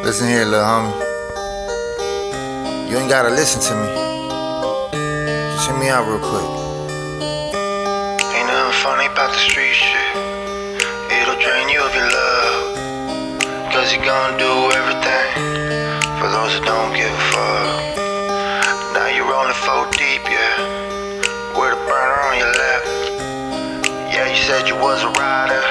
Listen here, little homie. You ain't gotta listen to me. Just hear me out real quick. Ain't nothing funny about the street shit. It'll drain you of your love. Cause you gon' do everything for those that don't give a fuck. Now you're rolling 4 deep, yeah. With a burner on your lap. Yeah, you said you was a rider.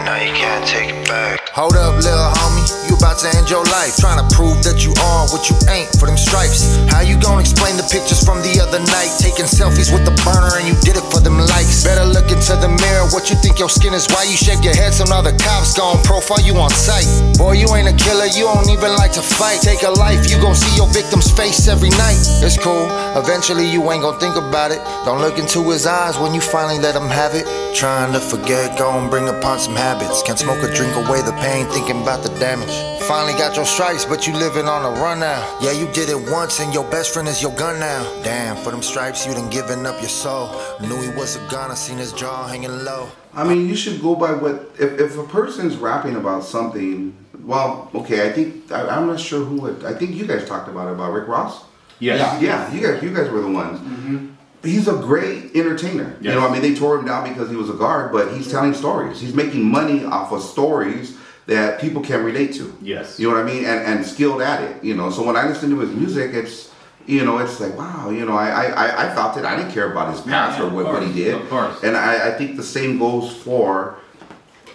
Now you can't take it back. Hold up, little homie, you about to end your life. Trying to prove that you are what you ain't for them stripes. How you gonna explain the pictures from the other night? Taking selfies with the burner and you did it for them likes. Better look into the mirror, what you think your skin is? Why you shake your head so now the cops gon' profile you on sight? Boy, you ain't a killer, you don't even like to fight. Take a life, you gon' see your victim's face every night. It's cool, eventually you ain't gon' think about it. Don't look into his eyes when you finally let him have it. Trying to forget, go and bring upon some habits. Can't smoke or drink away the pain, thinking about the damage. Finally got your stripes, but you living on a run now. Yeah, you did it once and your best friend is your gun now. Damn, for them stripes you done given up your soul. Knew he was a gun, I seen his jaw hanging low. I mean, you should go by what, if a person's rapping about something, well, okay, I think, I'm not sure who would, I think you guys talked about Rick Ross? Yes. Yeah, you guys were the ones. Mm-hmm. He's a great entertainer. Yes. You know, I mean, they tore him down because he was a guard, but he's telling stories. He's making money off of stories that people can relate to. Yes. You know what I mean? And skilled at it, you know. So when I listen to his music, it's, you know, it's like, wow, you know, I felt it. I didn't care about his past or what he did. Of course. And I think the same goes for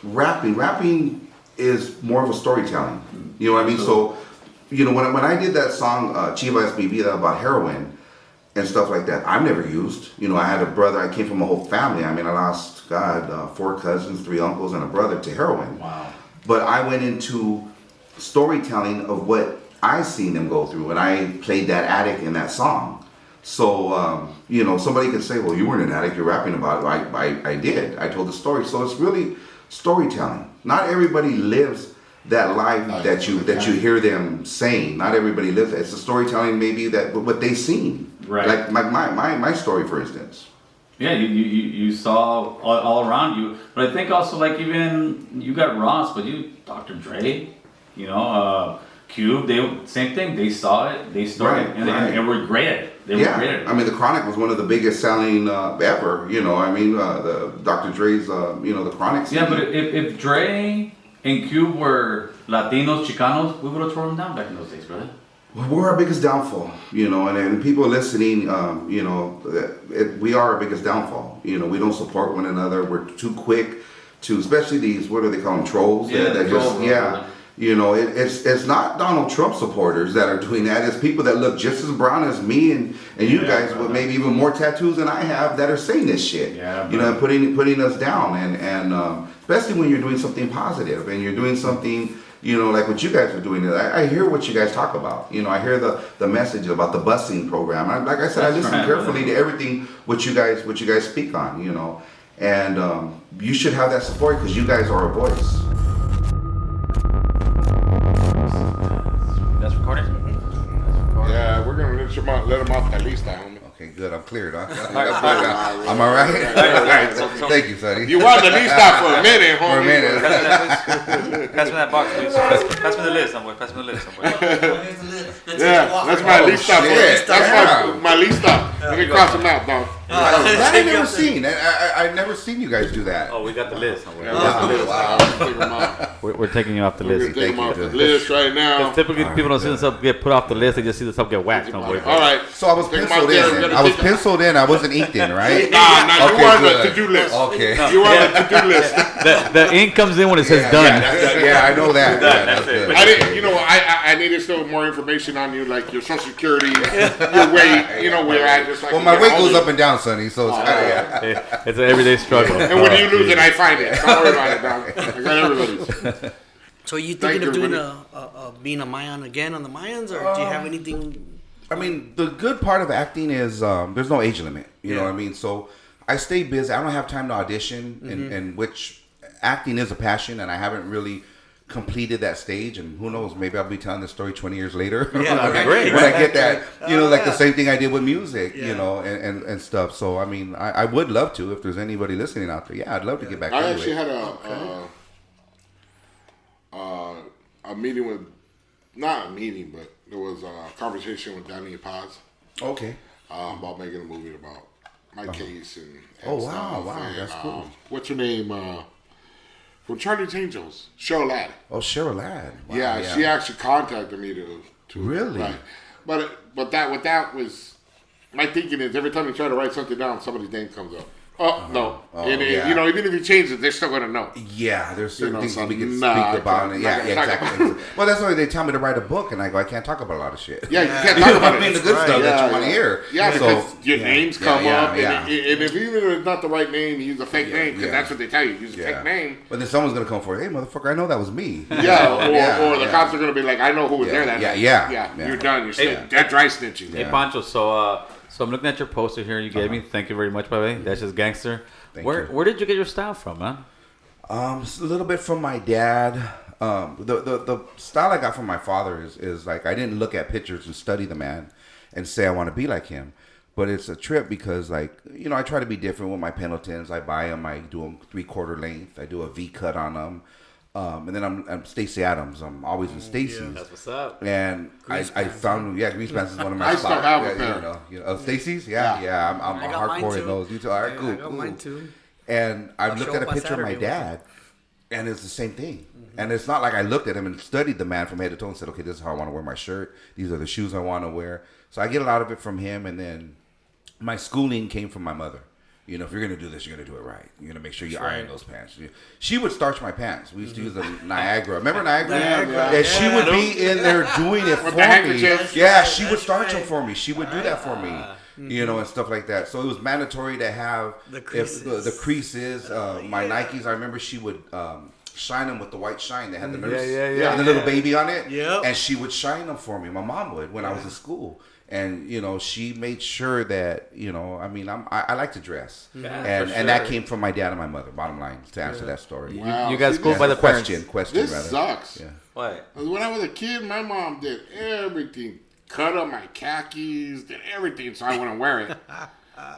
rapping. Rapping is more of a storytelling. You know what I mean? So, you know, when I did that song, Chiva SBB, that about heroin, and stuff like that, I've never used. You know, I had a brother, I came from a whole family. I mean, I lost, 4 cousins, 3 uncles, and a brother to heroin. Wow. But I went into storytelling of what I seen them go through, and I played that addict in that song. So, you know, somebody could say, well, you weren't an addict, you're rapping about it. I did. I told the story. So it's really storytelling. Not everybody lives that life that you hear them saying. Not everybody lives it. It's the storytelling maybe that what they seen. Right. Like my story, for instance. Yeah, you saw all around you, but I think also like even you got Ross, but you Dr. Dre, you know, Cube, they same thing. They saw it, they started, and were great at it. They were great at it. I mean, the Chronic was one of the biggest selling ever. You know, I mean, the Dr. Dre's, you know, the Chronic. CD. Yeah, but if Dre and Cube were Latinos, Chicanos, we would have torn them down back in those days, brother. We're our biggest downfall, you know, and people listening, you know, we are our biggest downfall. You know, we don't support one another. We're too quick to, especially these, what do they call them, trolls? Yeah, that trolls, you know, it's not Donald Trump supporters that are doing that. It's people that look just as brown as me and you guys with maybe even more tattoos than I have that are saying this shit. Yeah, you know, putting us down, and especially when you're doing something positive and you're doing something. You know, like what you guys are doing. I hear what you guys talk about. You know, I hear the message about the busing program. Like I said, I listen carefully to everything what you guys speak on. You know, and you should have that support because you guys are a voice. That's recorded. Yeah, we're gonna let him off the lista, homie. Okay, good. I'm cleared. Huh? I'm all right. Thank you, Sonny. You wanted the lista for a minute, homie. For a minute. Pass me that box, please. Pass me the list somewhere. Pass me the list somewhere. Yeah, that's my lista. That's my lista. Let me cross them out, dog. That I never seen. I never seen you guys do that. Oh, we got the list somewhere. Wow. We're taking you off the list. Take them off the list right now. Because typically people don't see themselves get put off the list; they just see themselves get whacked somewhere. All right. So I was penciled in. I wasn't inked in, right? Nah, you were on the to-do list. Okay. You were on the to-do list. The ink comes in when it says done. Yeah, I know that. That's it. I didn't. You know, I needed still more information on you, like your social security, your weight. You know where I just like. Well, my weight goes up and down, Sonny. So it's kind of It's an everyday struggle. And when you lose it, I find it. Don't worry about it, dog. I got everybody's. So are you thinking of doing being a Mayan again on the Mayans, or do you have anything? I mean, the good part of acting is there's no age limit. You know what I mean? So I stay busy. I don't have time to audition, and which acting is a passion, and I haven't really completed that stage. And who knows? Maybe I'll be telling this story 20 years later. Yeah, that'd be great. When I get that, you know, like the same thing I did with music, you know, and stuff. So I mean, I would love to. If there's anybody listening out there, I'd love to get back. I actually had a meeting with not a meeting, but there was a conversation with Danny Paz Okay. about making a movie about my case and Oh, stuff. wow, And, that's cool. What's her name? From Charlie's Angels, Cheryl Ladd. Oh, Cheryl Ladd. Wow, Yeah, she actually contacted me to Really? Right. But that was my thinking is every time you try to write something down, somebody's name comes up. Oh no! And yeah. you know, even if you change it, they're still gonna know. Yeah, there's certain know, things so we can nah, speak about. I Yeah, can't exactly. Well, that's why they tell me to write a book, and I go, I can't talk about a lot of shit. Yeah, you can't talk about I mean, it. the good stuff that you want to hear. Yeah, because your names come up, yeah. and if even if it's not the right name, you use a fake name because that's what they tell you. Use a fake name. But then someone's gonna come forward. Hey, motherfucker, I know that was me. Yeah, or the cops are gonna be like, I know who was there that night. Yeah. You're done. You're snitching. That dry snitching. Hey, Pancho, so I'm looking at your poster here you gave me. Thank you very much, by the way. That's just gangster. Where did you get your style from, man? A little bit from my dad. The style I got from my father is like I didn't look at pictures and study the man and say I want to be like him. But it's a trip because, like, you know, I try to be different with my Pendletons. I buy them. I do them 3/4 length. I do a V cut on them. And then I'm Stacey Adams. I'm always in Stacey's. Yeah, that's what's up. And I found, Greasepan's is one of my I still have a yeah, pair. you know, Stacey's? Yeah. I'm I got mine hardcore in too. those. You too? All right, cool. I got mine too. And I I'll looked show at a up on picture of my Saturday with dad, and it's the same thing. And it's not like I looked at him and studied the man from head to toe and said, okay, this is how I want to wear my shirt. These are the shoes I want to wear. So I get a lot of it from him. And then my schooling came from my mother. You know, if you're going to do this, you're going to do it right. You're going to make sure you iron those pants. She would starch my pants. We used to use a Niagara. Remember Niagara? Niagara. She would be in there doing it for the me. handkerchief. Yeah, she would starch them for me. She would do that for me. You know, and stuff like that. So it was mandatory to have The creases. the creases. My Nikes, I remember she would shine them with the white shine. They had the nurse and the little baby on it. Yep. And she would shine them for me. My mom would when I was in school. And, you know, she made sure that, you know, I mean, I like to dress. And that came from my dad and my mother, bottom line, to answer that story. Wow. You got See, schooled by the parents. Question, This rather. sucks. Yeah. What? When I was a kid, my mom did everything. Cut up my khakis, did everything so I wouldn't wear it.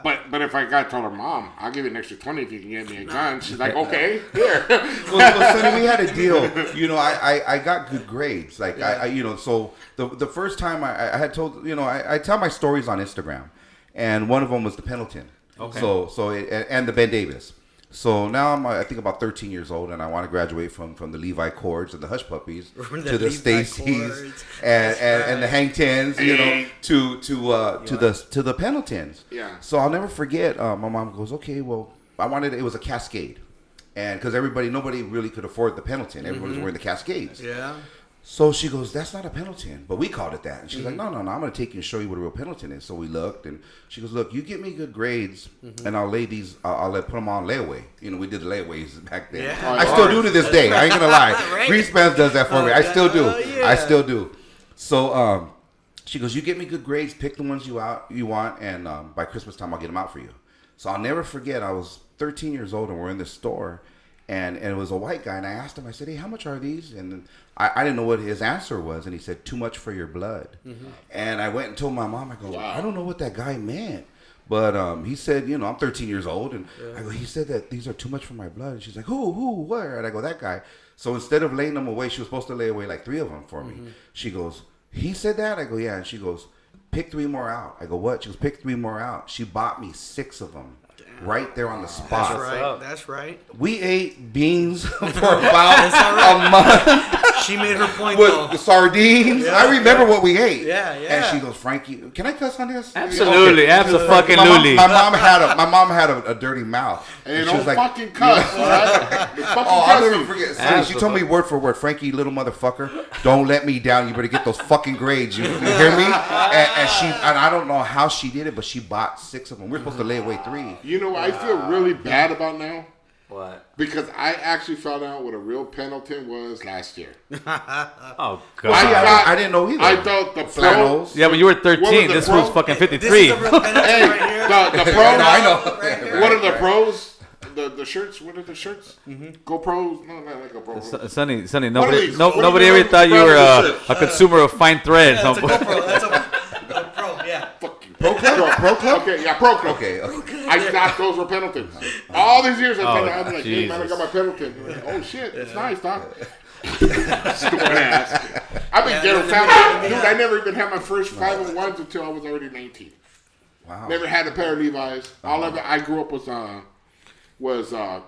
But if I told her, Mom, I'll give you an extra 20 if you can get me a gun. She's like, okay, here. well, Sonny, we had a deal. You know, I got good grades. Like, I you know, so the first time I had told, you know, I tell my stories on Instagram. And one of them was the Pendleton. Okay. So and the Ben Davis. So now I'm, I think, about 13 years old, and I want to graduate from the Levi Cords and the Hush Puppies to the Stacy's and the Hang Tens, you know, to the Pendletons. Yeah. So I'll never forget. My mom goes, okay, well, it was a Cascade, and because nobody really could afford the Pendleton, everybody was wearing the Cascades. Yeah. So she goes, that's not a Pendleton, but we called it that. And she's like, no, I'm going to take you and show you what a real Pendleton is. So we looked, and she goes, look, you get me good grades, and I'll lay these, put them on layaway. You know, we did the layaways back then. Yeah. I still do to this day. I ain't going to lie. Right. Greasepan's does that for me. I still do. Yeah. I still do. So she goes, you get me good grades, pick the ones you want, and by Christmas time, I'll get them out for you. So I'll never forget, I was 13 years old, and we're in this store. And it was a white guy, and I asked him, I said, hey, how much are these? And I didn't know what his answer was, and he said, too much for your blood. And I went and told my mom, I go, I don't know what that guy meant. But he said, you know, I'm 13 years old, and I go, he said that these are too much for my blood. And she's like, who, where? And I go, that guy. So instead of laying them away, she was supposed to lay away like 3 of them for me. She goes, he said that? I go, yeah. And she goes, pick 3 more out. I go, what? She goes, pick 3 more out. She bought me 6 of them. Right there on the spot. That's right. We ate beans for about a month. She made her point with though. the sardines. Yeah, I remember what we ate. Yeah. And she goes, Frankie, can I cuss on this? Absolutely, Okay. absolutely. My mom had a dirty mouth. And she don't fucking cuss, all right? I'll never forget. She told me word for word, Frankie, little motherfucker, don't let me down. You better get those fucking grades. You hear me? And I don't know how she did it, but she bought 6 of them. We're supposed to lay away 3. You know what I feel really bad about now? What? Because I actually found out what a real Pendleton was last year. Oh, God. I didn't know either. I thought the pro... Flannels. Yeah, but you were What 13. was the This pro? was fucking 53. This is the real Pendleton right here. The pro... I know. What are the pros? The shirts? What are the shirts? GoPros? No, not like GoPro. Sonny, What are nobody, these? no, What are nobody the ever ones thought you around were the shirts? a consumer of fine threads. That's a GoPro. That's a GoPro. Yeah. Fucking Pro Club? Okay, yeah, Pro Club. Okay. I thought those were Pendletons. All these years I was like, hey, man, I Jesus. got my Pendleton. Like, oh, shit, it's nice, Doc. Stupid ass. I've been ghetto family. Dude, I never even had my first 501s until I was already 19. Wow. Never had a pair of Levi's. All of it I grew up was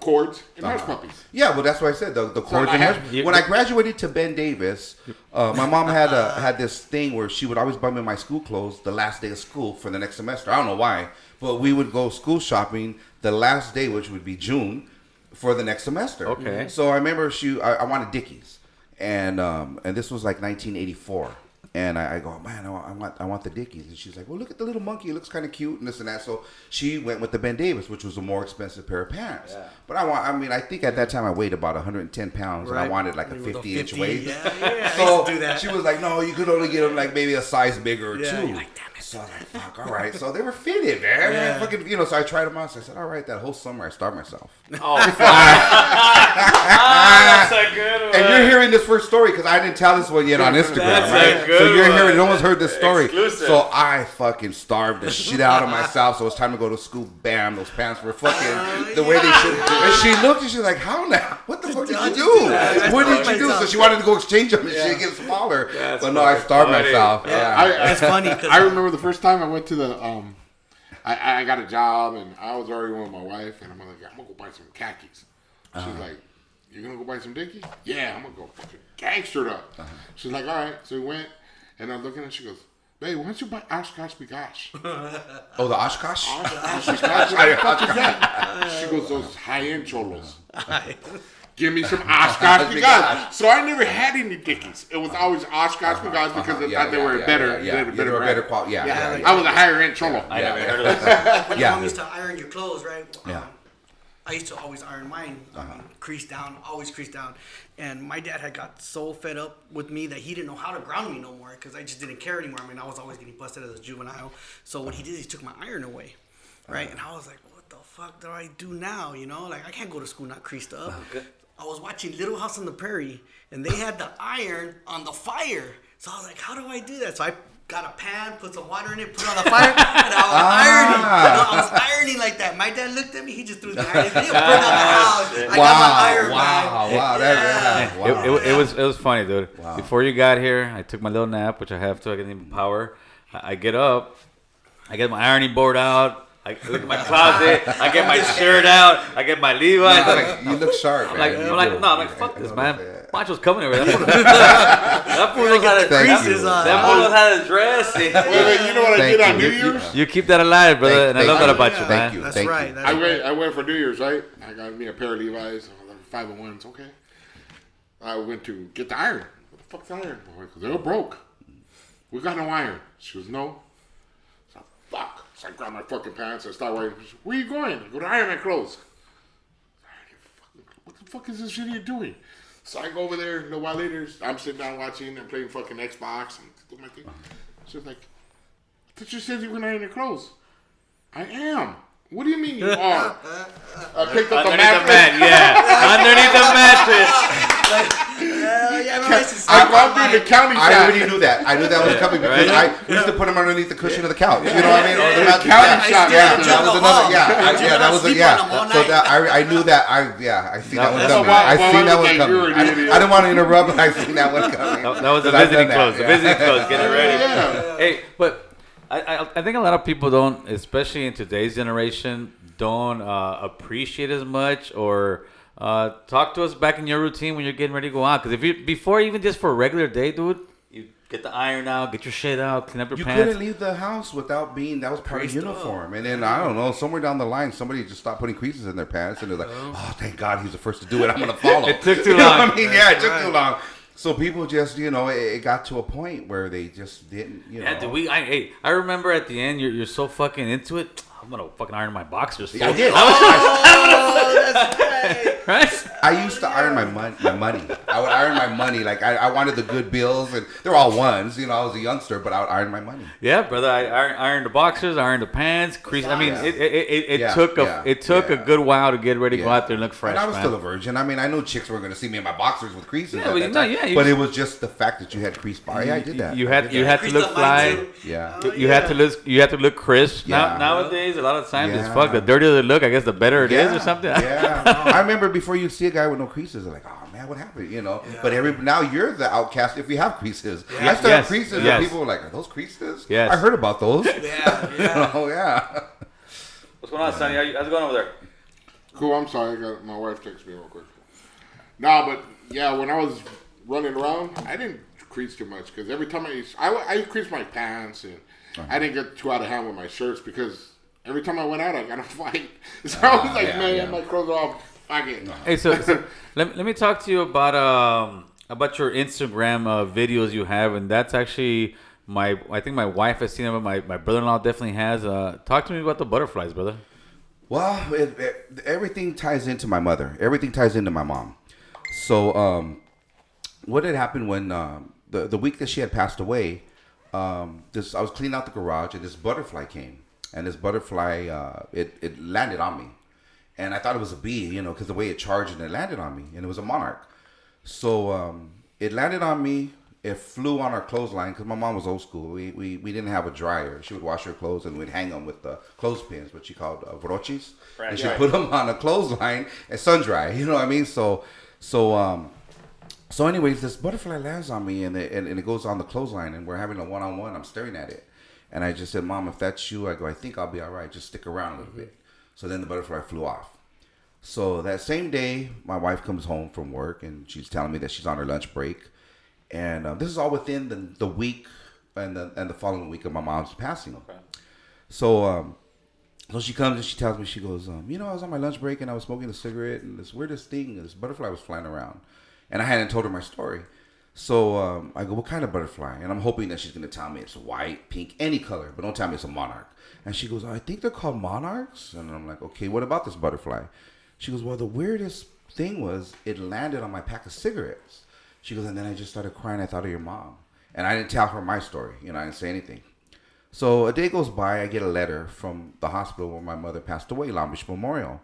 cords and hush puppies. Yeah, well, that's what I said. The cords and hush. When I graduated to Ben Davis, my mom had this thing where she would always buy me my school clothes the last day of school for the next semester. I don't know why, but we would go school shopping the last day, which would be June, for the next semester. Okay. So I remember I wanted Dickies, and this was like 1984. And I go, man, I want the Dickies. And she's like, well, look at the little monkey. It looks kind of cute and this and that. So she went with the Ben Davis, which was a more expensive pair of pants. Yeah. But I think at that time I weighed about 110 pounds, right. And I wanted like a 50-inch waist. Yeah, so I used to do that. She was like, no, you could only get them like maybe a size bigger or two. You're like, damn it. So I was like, fuck, all right. So they were fitted, man. Yeah. Fucking, so I tried them on. So I said, all right, that whole summer I starved myself. Oh, that's a good one. And you're hearing this first story because I didn't tell this one yet on Instagram, That's right? a good So you're one. hearing, no one's heard this story. Exclusive. So I fucking starved the shit out of myself. So it was time to go to school. Bam, those pants were fucking the way they should. And she looked and she's like, how now? What the fuck did you do? What did you do? So she wanted to go exchange them and shit, get smaller. But no, I starved myself. Yeah. That's funny. I remember the first time I went to the I got a job and I was already with my wife and I'm like, I'm gonna go buy some khakis. She's like, you gonna go buy some Dickies? Yeah, I'm gonna go fucking gangstered up. She's like, all right. So we went and I'm looking and she goes, babe, why don't you buy Oshkosh B'gosh? Oh, the Oshkosh? Oshkosh B'gosh? What the fuck is that? She goes, those high-end cholos. Give me some Oshkosh B'gosh. So I never had any Dickies. It was always Oshkosh B'gosh because I thought they were better. They were better quality. Yeah. I was a higher end cholo. I never heard of that. When your mom used to iron your clothes, right? Yeah. I used to always iron mine, crease down, always crease down. And my dad had got so fed up with me that he didn't know how to ground me no more because I just didn't care anymore. I mean, I was always getting busted as a juvenile. So what he did is he took my iron away, right? And I was like, what the fuck do I do now? You know, like I can't go to school not creased up. I was watching Little House on the Prairie, and they had the iron on the fire. So I was like, how do I do that? So I got a pan, put some water in it, put it on the fire, and I was ironing. No, I was ironing like that. My dad looked at me, he just threw the iron. He burned down the house. I got my iron back. It was funny, dude. Wow. Before you got here, I took my little nap, which I have to. I get even power. I get up, I get my ironing board out. I look at my closet. I get my shirt out. I get my Levi's. You look sharp, man. I'm like, fuck this, man. Pancho's coming over. That fool knows how to creases on. That fool knows how to dress. Wait, you know what I did on New Year's? You keep that alive, brother, and I love that about you, man. Thank you. That's Thank right. you. That's right. I went for New Year's, right? I got me a pair of Levi's, 501s, okay. I went to get the iron. What the fuck's the iron? Because they were broke. We got no iron. She goes, no. So, fuck. So I grabbed my fucking pants. I start wearing. Where you going? I go to iron my clothes. What the fuck is this shit you're doing? So I go over there. A little while later, I'm sitting down watching and playing fucking Xbox and doing my thing. She's like, I thought you said you were going to iron your clothes. I am. What do you mean you are? I picked up the mattress. Underneath the mattress. I walked through the county shop. I already knew that. I knew that was coming because we used to put them underneath the cushion of the couch. You know what I mean? Or the county shop. That was another. That was So I knew that. I seen that one coming. I seen that one coming. I didn't want to interrupt, but I seen that one coming. That was the visiting clothes. The visiting clothes. Get it ready. Hey, but I think a lot of people don't, especially in today's generation, don't appreciate as much or talk to us back in your routine when you're getting ready to go out. Because if you before even just for a regular day, dude, you get the iron out, get your shit out, clean up your pants. You couldn't leave the house without being, that was part of uniform. And then, I don't know, somewhere down the line, somebody just stopped putting creases in their pants. And they're like, oh, thank God he's the first to do it. I'm going to follow. It took too long. It took too long. So people just, it got to a point where they just didn't, Yeah, dude, I remember at the end, you're so fucking into it. I'm gonna fucking iron my boxers. I did. That's right. Right? I used to iron my money. I would iron my money. Like I wanted the good bills, and they're all ones. I was a youngster, but I would iron my money. Yeah, brother. I ironed the boxers, ironed the pants, crease. I mean, it took a good while to get ready to go out there and look fresh. And I was still a virgin. I mean, I knew chicks weren't going to see me in my boxers with creases. Yeah, but it was just the fact that you had crease body. Yeah, I did that. You had to look fly. Yeah. You had to look crisp. Yeah. Nowadays, a lot of times it's fuck. The dirtier the look, I guess, the better it is or something. Yeah. I remember before you see a guy with no creases, they're like, oh man, man, what happened? You know, but now you're the outcast if you have creases. I still have Yes. creases, Yes. and people are like, are those creases? Yes. I heard about those. Yeah. Yeah. What's going on, Sonny? How's it going over there? Cool. I'm sorry. My wife texted me real quick. No, but yeah, when I was running around, I didn't crease too much because every time I creased my pants and I didn't get too out of hand with my shirts because every time I went out, I got a fight. So I was like, man, my clothes are all fuck it. Hey, so let me talk to you about your Instagram videos you have, and that's actually I think my wife has seen them, my brother-in-law definitely has. Talk to me about the butterflies, brother. Well, everything ties into my mother. Everything ties into my mom. So, what had happened when the week that she had passed away? I was cleaning out the garage, and this butterfly came, and this butterfly it landed on me, and I thought it was a bee, you know, because the way it charged and it landed on me, and it was a monarch. So it landed on me. It flew on our clothesline because my mom was old school. We didn't have a dryer. She would wash her clothes and we'd hang them with the clothespins, what she called brochis. Right, and she'd put them on a clothesline and sun dry. You know what I mean? So anyways, this butterfly lands on me and it goes on the clothesline and we're having a one-on-one. I'm staring at it. And I just said, Mom, if that's you, I think I'll be all right. Just stick around a little bit. So then the butterfly flew off. So that same day, my wife comes home from work and she's telling me that she's on her lunch break. And this is all within the week and the following week of my mom's passing. Okay. So she comes and she tells me, she goes, I was on my lunch break and I was smoking a cigarette and this weirdest thing, this butterfly was flying around. And I hadn't told her my story. So I go, what kind of butterfly? And I'm hoping that she's going to tell me it's white, pink, any color, but don't tell me it's a monarch. And she goes, I think they're called monarchs. And I'm like, okay, what about this butterfly? She goes, well, the weirdest thing was it landed on my pack of cigarettes. She goes, and then I just started crying. I thought of your mom. And I didn't tell her my story. I didn't say anything. So a day goes by. I get a letter from the hospital where my mother passed away, Long Beach Memorial.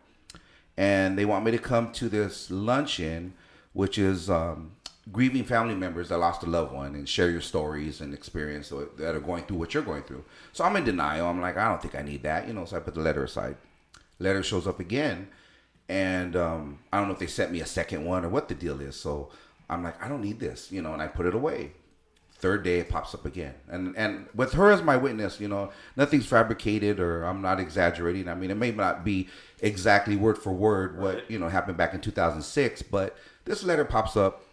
And they want me to come to this luncheon, which is grieving family members that lost a loved one and share your stories and experience that are going through what you're going through. So I'm in denial. I'm like, I don't think I need that. So I put the letter aside. Letter shows up again. And I don't know if they sent me a second one or what the deal is. So I'm like, I don't need this, and I put it away. Third day, it pops up again. And with her as my witness, nothing's fabricated or I'm not exaggerating. I mean, it may not be exactly word for word what, happened back in 2006, but this letter pops up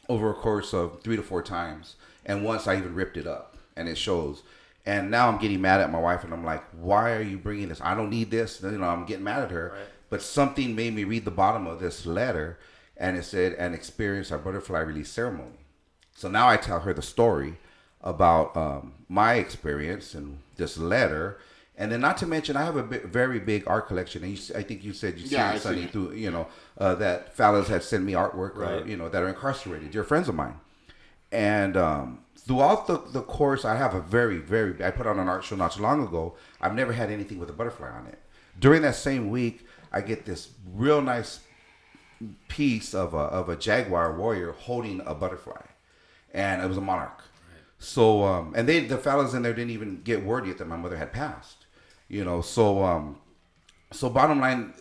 over a course of 3 to 4 times. And once I even ripped it up and it shows. And now I'm getting mad at my wife and I'm like, why are you bringing this? I don't need this. I'm getting mad at her. Right. But something made me read the bottom of this letter. And it said, and experience our butterfly release ceremony. So now I tell her the story about my experience and this letter. And then not to mention, I have a very big art collection. And I think you said you see it, Sonny, through, that fellas had sent me artwork, right. That are incarcerated. You're friends of mine. And throughout the course, I have a I put on an art show not so long ago. I've never had anything with a butterfly on it. During that same week, I get this real nice piece of a jaguar warrior holding a butterfly, and it was a monarch. Right. So and the fellas in there didn't even get word yet that my mother had passed. So bottom line,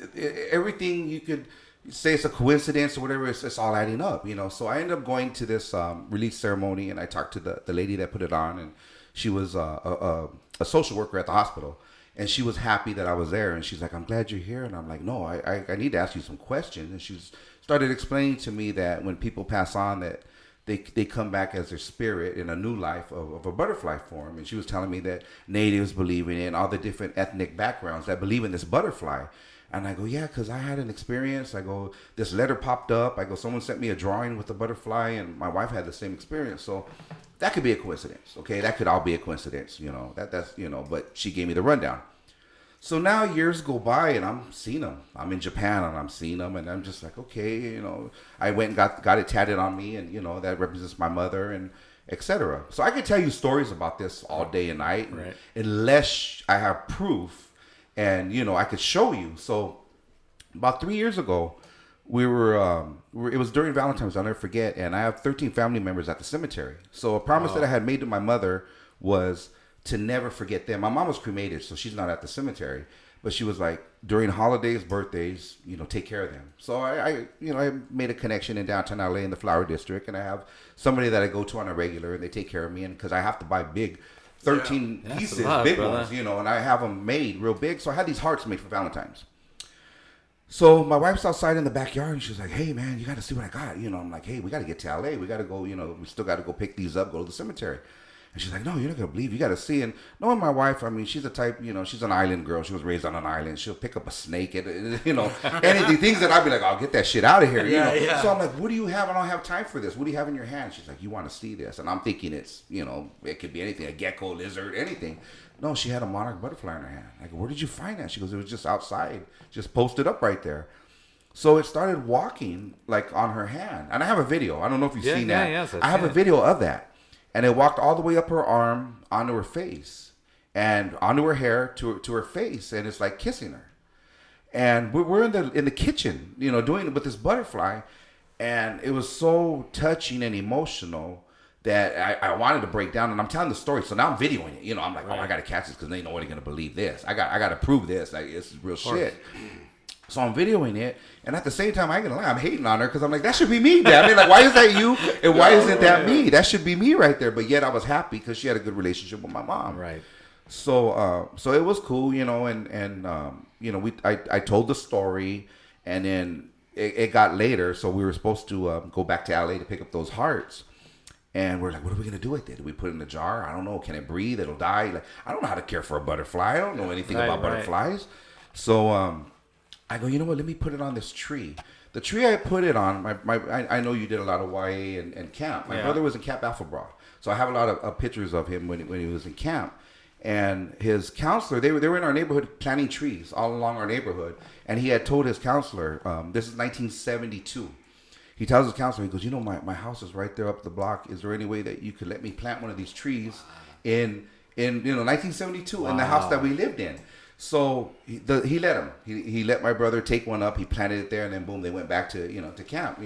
everything you could say it's a coincidence or whatever, it's all adding up. So I ended up going to this release ceremony, and I talked to the lady that put it on, and she was a social worker at the hospital. And she was happy that I was there. And she's like, I'm glad you're here. And I'm like, no, I need to ask you some questions. And she started explaining to me that when people pass on, that they come back as their spirit in a new life of a butterfly form. And she was telling me that natives believe in it and all the different ethnic backgrounds that believe in this butterfly. And I go, yeah, because I had an experience. I go, this letter popped up. I go, someone sent me a drawing with a butterfly. And my wife had the same experience. So that could be a coincidence, okay? That could all be a coincidence, that's but she gave me the rundown. So now years go by and I'm seeing them. I'm in Japan and I'm seeing them and I'm just like, okay, I went and got it tatted on me and, that represents my mother and etc. So I could tell you stories about this all day and night, right. Unless I have proof and, I could show you. So about 3 years ago, it was during Valentine's, I'll never forget, and I have 13 family members at the cemetery. So a promise that I had made to my mother was to never forget them. My mom was cremated, so she's not at the cemetery. But she was like, during holidays, birthdays, take care of them. So I made a connection in downtown LA in the Flower District, and I have somebody that I go to on a regular, and they take care of me. And because I have to buy big, 13 pieces, big ones, and I have them made real big. So I had these hearts made for Valentine's. So my wife's outside in the backyard, and she's like, "Hey man, you got to see what I got." I'm like, "Hey, we got to get to LA. We got to go. We still got to go pick these up, go to the cemetery." And she's like, "No, you're not gonna believe. You got to see." And knowing my wife, I mean, she's a type, she's an island girl. She was raised on an island. She'll pick up a snake, and anything, things that I'd be like, "I'll get that shit out of here." Yeah. So I'm like, "What do you have? I don't have time for this. What do you have in your hand?" She's like, "You want to see this?" And I'm thinking it's, it could be anything, a gecko, lizard, anything. No, she had a monarch butterfly in her hand. I go, "Where did you find that?" She goes, "It was just outside, just posted up right there." So it started walking like on her hand. And I have a video. I don't know if you've seen that. Yes, I have a video of that. And it walked all the way up her arm onto her face and onto her hair to her face. And it's like kissing her. And we're in the kitchen, doing it with this butterfly. And it was so touching and emotional that I wanted to break down. And I'm telling the story. So now I'm videoing it. I'm like, "Oh, I got to catch this because they know they're going to believe this. I got to prove this. Like, it's real shit." So I'm videoing it, and at the same time, I ain't gonna lie, I'm hating on her because I'm like, that should be me, Dad. I mean, like, why is that you, and why isn't that me? That should be me right there. But yet I was happy because she had a good relationship with my mom. Right. So it was cool, I told the story, and then it got later, so we were supposed to go back to LA to pick up those hearts. And we're like, what are we gonna do with it? Do we put it in a jar? I don't know. Can it breathe? It'll die. Like, I don't know how to care for a butterfly. I don't know anything about butterflies. So I go, you know what? Let me put it on this tree. The tree I put it on, I know you did a lot of YA and camp. My brother was in Camp Alpha Bra. So I have a lot of pictures of him when he was in camp. And his counselor, they were in our neighborhood planting trees all along our neighborhood. And he had told his counselor, this is 1972. He tells his counselor, he goes, my house is right there up the block. Is there any way that you could let me plant one of these trees in 1972 in the house that we lived in? So he let him. He let my brother take one up. He planted it there, and then boom, they went back to to camp.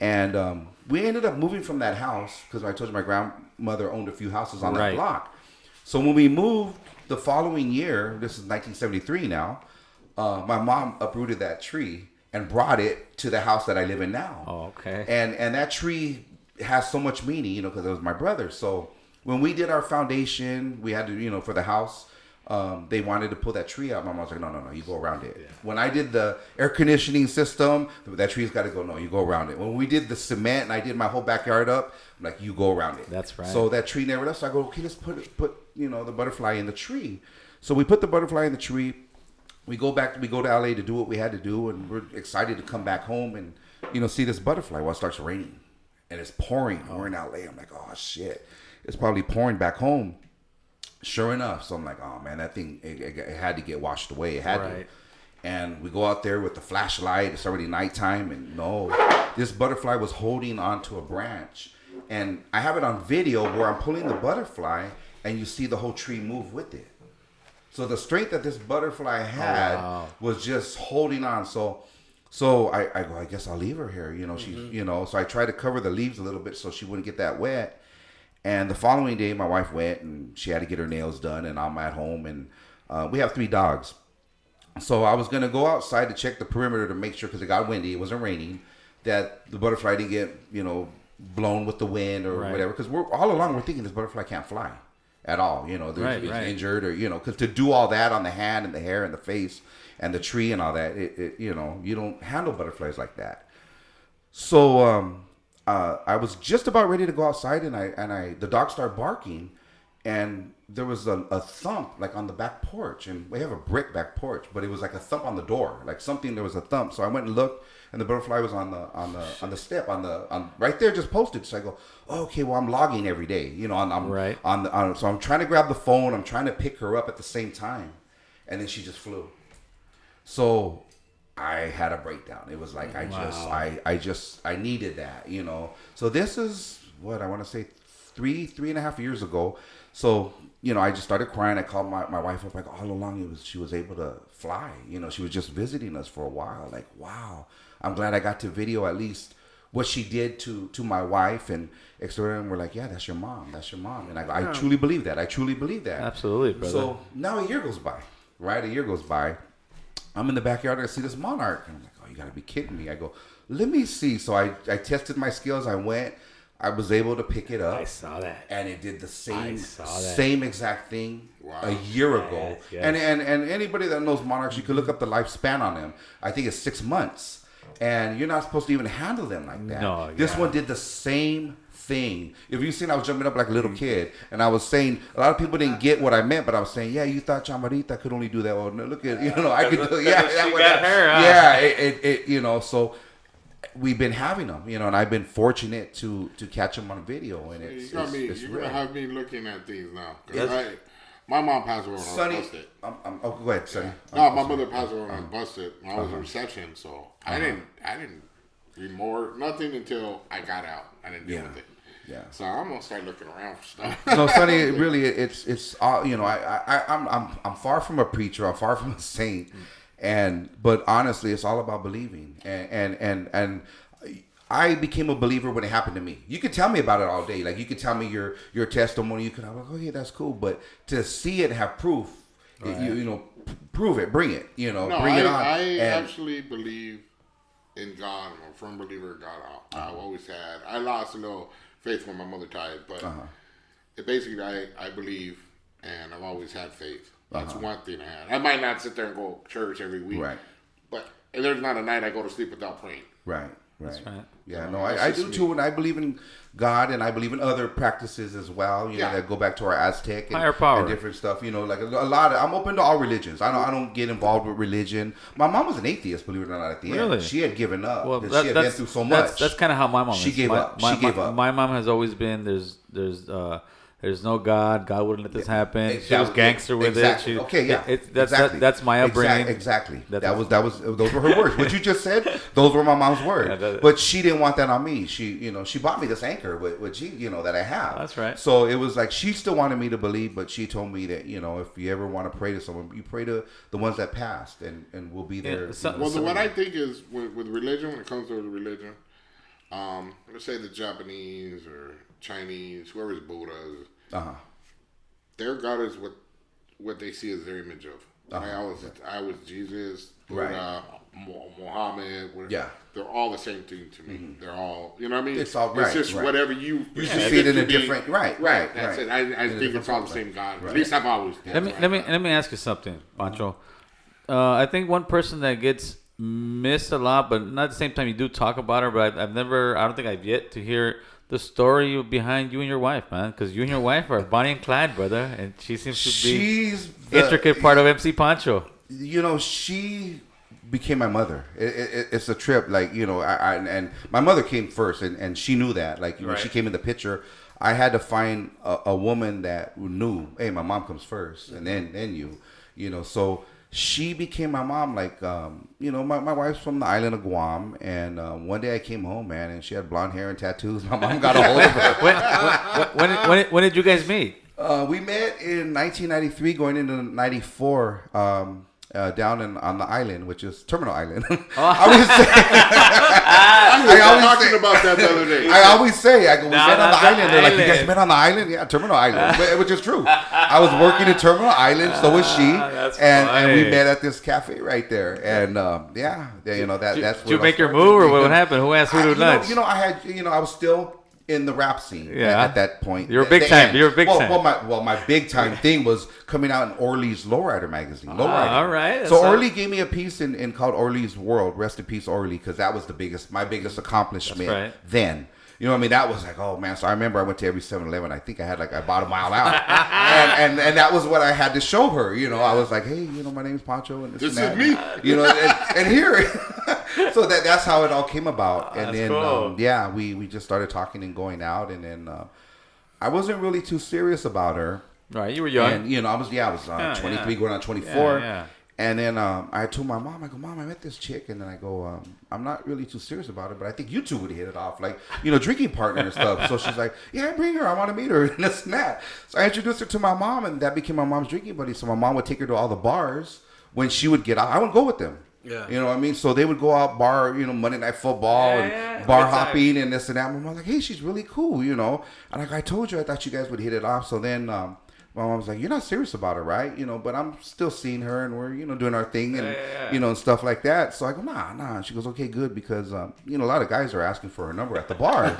And we ended up moving from that house because I told you my grandmother owned a few houses on that block. So when we moved the following year, this is 1973 now, my mom uprooted that tree and brought it to the house that I live in now. Oh, okay. And that tree has so much meaning, because it was my brother. So when we did our foundation, we had to, for the house. They wanted to pull that tree out. My mom was like, no, you go around it. Yeah. When I did the air conditioning system, that tree's got to go. No, you go around it. When we did the cement and I did my whole backyard up, I'm like, you go around it. That's right. So that tree never left. So I go, okay, let's put the butterfly in the tree. So we put the butterfly in the tree. We go to LA to do what we had to do, and we're excited to come back home and see this butterfly. Well, it starts raining, and it's pouring. We're in LA. I'm like, oh shit, it's probably pouring back home. Sure enough, so I'm like, oh man, that thing, it had to get washed away. It had to. And we go out there with the flashlight. It's already nighttime, and no, this butterfly was holding onto a branch. And I have it on video where I'm pulling the butterfly, and you see the whole tree move with it. So the strength that this butterfly had was just holding on. So I go, I guess I'll leave her here. She's, so I tried to cover the leaves a little bit so she wouldn't get that wet. And the following day, my wife went and she had to get her nails done, and I'm at home, and we have 3 dogs. So I was going to go outside to check the perimeter to make sure, because it got windy, it wasn't raining, that the butterfly didn't get, blown with the wind or whatever. Because all along we're thinking this butterfly can't fly at all. It's injured, or, because to do all that on the hand and the hair and the face and the tree and all that, you don't handle butterflies like that. So, I was just about ready to go outside, and the dog started barking, and there was a thump like on the back porch, and we have a brick back porch, but it was like a thump on the door, like something. There was a thump, so I went and looked, and the butterfly was on the step on right there, just posted. So I go, oh, okay, well I'm logging every day, so I'm trying to grab the phone, I'm trying to pick her up at the same time, and then she just flew. So I had a breakdown. It was like, I needed that, So this is what I want to say 3.5 years ago. So, I just started crying. I called my wife up, like, all along she was able to fly. She was just visiting us for a while. Like, wow, I'm glad I got to video at least what she did to my wife and etc. And we're like, yeah, that's your mom. And I truly believe that. Absolutely, brother. So now a year goes by. right? A year goes by. I'm in the backyard. I see this monarch. And I'm like, oh, you got to be kidding me. I go, let me see. So I tested my skills. I went. I was able to pick it up. I saw that. And it did the I saw that. same exact thing a year ago. Yes. And anybody that knows monarchs, you can look up the lifespan on them. I think it's 6 months. And you're not supposed to even handle them like that. No, This one did the same thing. If you've seen, I was jumping up like a little kid. And I was saying, a lot of people didn't get what I meant, but I was saying, yeah, you thought Chamarita could only do that. Well, no, look at, I could do it. Yeah, She got her, huh? Yeah, it so we've been having them, and I've been fortunate to catch them on video, and it's You're real. gonna have me looking at these now. 'Cause my mom passed away when I was busted. Oh, go ahead, Sonny. No, my mother passed away when I was busted. I was in reception, so I didn't remorse nothing until I got out. I didn't deal with it. Yeah. So I'm gonna start looking around for stuff. No, Sonny, really, it's all, I'm far from a preacher. I'm far from a saint. But honestly, it's all about believing. And I became a believer when it happened to me. You could tell me about it all day. Like, you could tell me your testimony. You could, I'm like, oh yeah, that's cool. But to see it, have proof, prove it, bring it. Bring it on. I actually believe in God. I'm a firm believer in God. I've always had. I lost a little faith when my mother died, but it basically, I believe, and I've always had faith. That's one thing I had. I might not sit there and go to church every week, Right. but there's not a night I go to sleep without praying. Right. That's right. Yeah, no, I do too, and I believe in God, and I believe in other practices as well. That go back to our Aztec and, higher power and different stuff. Like a lot. I'm open to all religions. I don't get involved with religion. My mom was an atheist, believe it or not. At the end, she had given up. Well, she had been through so much. That's kind of how my mom. She is. gave up. She gave up. My mom has always been there's no God. God wouldn't let this happen. She was gangster with it. That's my upbringing. Exactly. Those were her words. What you just said, those were my mom's words. But she didn't want that on me. She bought me this anchor with that I have. That's right. So it was like she still wanted me to believe, but she told me that if you ever want to pray to someone, you pray to the ones that passed, and we'll be there. What I think is with religion, when it comes to religion, let's say the Japanese or Chinese, whoever's Buddhas, their God is what they see as their image of. I was Jesus, Buddha, Muhammad. They're all the same thing to me. Mm-hmm. They're all, you know what I mean? It's all It's just whatever you just see it in a different right. That's it. I think it's all the same God. At least I've always. Let me ask you something, Pancho. I think one person that gets missed a lot, but not at the same time you do talk about her, but I don't think I've yet to hear the story behind you and your wife, man, because you and your wife are Bonnie and Clyde, brother, and she seems to be intricate part of MC Pancho. She became my mother. It's a trip, and my mother came first, and she knew that. When she came in the picture, I had to find a woman that knew, hey, my mom comes first, and then you, so. She became my mom, my wife's from the island of Guam, and one day I came home, man, and she had blonde hair and tattoos. My mom got a hold of her. When did you guys meet? We met in 1993, going into 94, down on the island, which is Terminal Island. I was talking about that the other day. I always say, we met on the island. They're like, you guys met on the island? Yeah, Terminal Island, which is true. I was working at Terminal Island, so was she, and we met at this cafe right there. And that's. Did you make your move, or what happened? Who asked who to lunch? I was still in the rap scene at that point. You're big time. My big time thing was coming out in Orly's Lowrider magazine. Lowrider. All right. So Orly gave me a piece in called Orly's World. Rest in peace, Orly, because that was my biggest accomplishment then. That was like, oh man. So I remember I went to every 7-Eleven. I think I bought a mile out, and that was what I had to show her. I was like, hey, my name's Pancho, and this is me. And here. So that's how it all came about. And then cool. We just started talking and going out, and then I wasn't really too serious about her. Right, you were young. And I was 23 going on 24. Yeah. And then I told my mom, I go, Mom, I met this chick, and then I go, I'm not really too serious about it, but I think you two would hit it off, drinking partner and stuff. So she's like, yeah, bring her, I want to meet her, and this and that. So I introduced her to my mom, and that became my mom's drinking buddy. So my mom would take her to all the bars when she would get out. I would go with them. Yeah. You know what I mean? So they would go out bar, Monday Night Football and bar hopping and this and that. My mom's like, hey, she's really cool, And I told you, I thought you guys would hit it off. So then My mom's like, "You're not serious about it, right?" But I'm still seeing her, and we're doing our thing, and and stuff like that. So I go, "Nah, nah." And she goes, "Okay, good," because a lot of guys are asking for her number at the bar.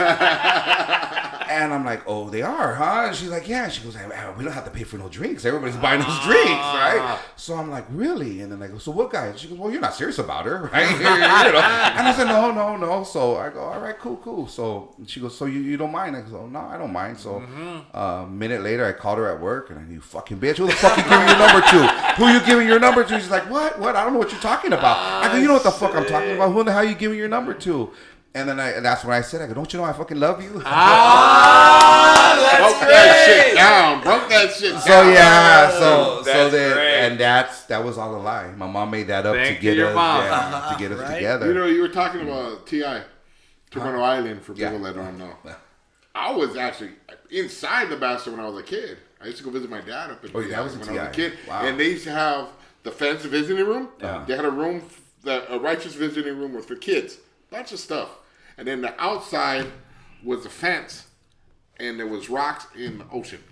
And I'm like, "Oh, they are, huh?" And she's like, "Yeah." She goes, "We don't have to pay for no drinks. Everybody's buying us drinks, right?" So I'm like, "Really?" And then I go, "So what guy?" She goes, "Well, you're not serious about her, right?" And I said, "No." So I go, "All right, cool." So she goes, "So you don't mind?" I go, "No, I don't mind." So a minute later, I called her at work, and I go, "You fucking bitch, who the fuck you giving your number to? Who you giving your number to?" She's like, "What? I don't know what you're talking about." I go, "You know what the fuck I'm talking about? Who the hell are you giving your number to?" And then that's when I said, "I go, don't you know I fucking love you?" Broke that shit down. Broke that shit down. So yeah, so then, great. and that was all a lie. My mom made that up to get your us, mom. to get us Right? together. You were talking about T.I. Toronto Island for people that don't know. I was actually inside the bastard when I was a kid. I used to go visit my dad up in Oh, yeah, that was when in I was a TI. kid. Wow. And they used to have the fence visiting room. Yeah. They had a room, a righteous visiting room was for kids. Bunch of stuff. And then the outside was the fence, and there was rocks in the ocean.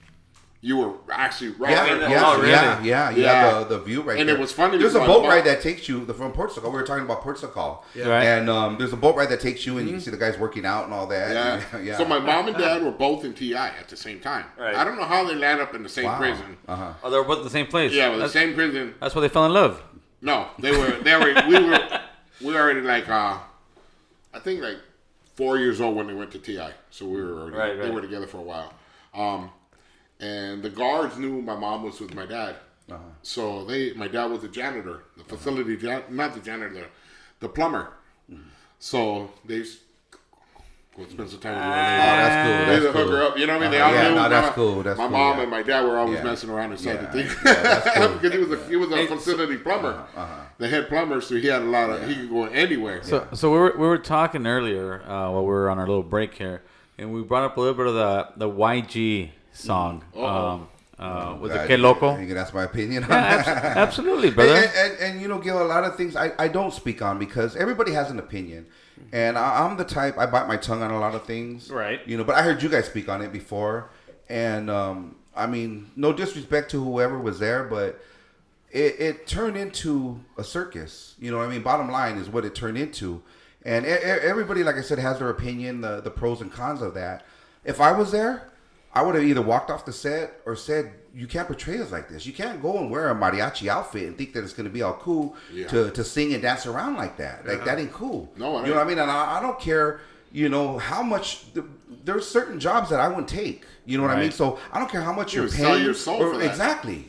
You were actually right there. Yeah. The view right And there. it was funny There's a because boat my ride mom- that takes you from Portugal. We were talking about Portugal. Yeah. Right. And there's a boat ride that takes you, and you can see the guys working out and all that. Yeah. So my mom and dad were both in TI at the same time. Right. I don't know how they land up in the same prison. Uh-huh. Oh, they're both the same place. Yeah, well, the same prison. That's why they fell in love. No, we were already like, I think like 4 years old when they went to TI. So we were already, Right. they were together for a while. And the guards knew my mom was with my dad. So my dad was a janitor, the facility, not the janitor, the plumber. So they go spend some time with her. That's cool. They That's hook cool. her up. You know what I mean? They all knew. that's cool. That's my cool, mom yeah. and my dad were always Yeah. messing around inside the thing. that's cool. Because he was a facility plumber. The head plumber, so he had a lot of, he could go anywhere. So we were talking earlier while we were on our little break here, and we brought up a little bit of the YG song. Was it Que Loco? You can ask my opinion on Yeah, that. absolutely, brother. And Gil, a lot of things I don't speak on because everybody has an opinion. And I'm the type, I bite my tongue on a lot of things. Right. But I heard you guys speak on it before. And, I mean, no disrespect to whoever was there, but it turned into a circus. You know what I mean? Bottom line is what it turned into. And everybody, like I said, has their opinion, the pros and cons of that. If I was there, I would have either walked off the set or said, "You can't portray us like this. You can't go and wear a mariachi outfit and think that it's going to be all cool to sing and dance around like that. Like, that ain't cool." No, you know what I mean? And I don't care, how much... There's certain jobs that I wouldn't take. You know what I mean? So I don't care how much you're sell paying. your soul for that. Exactly.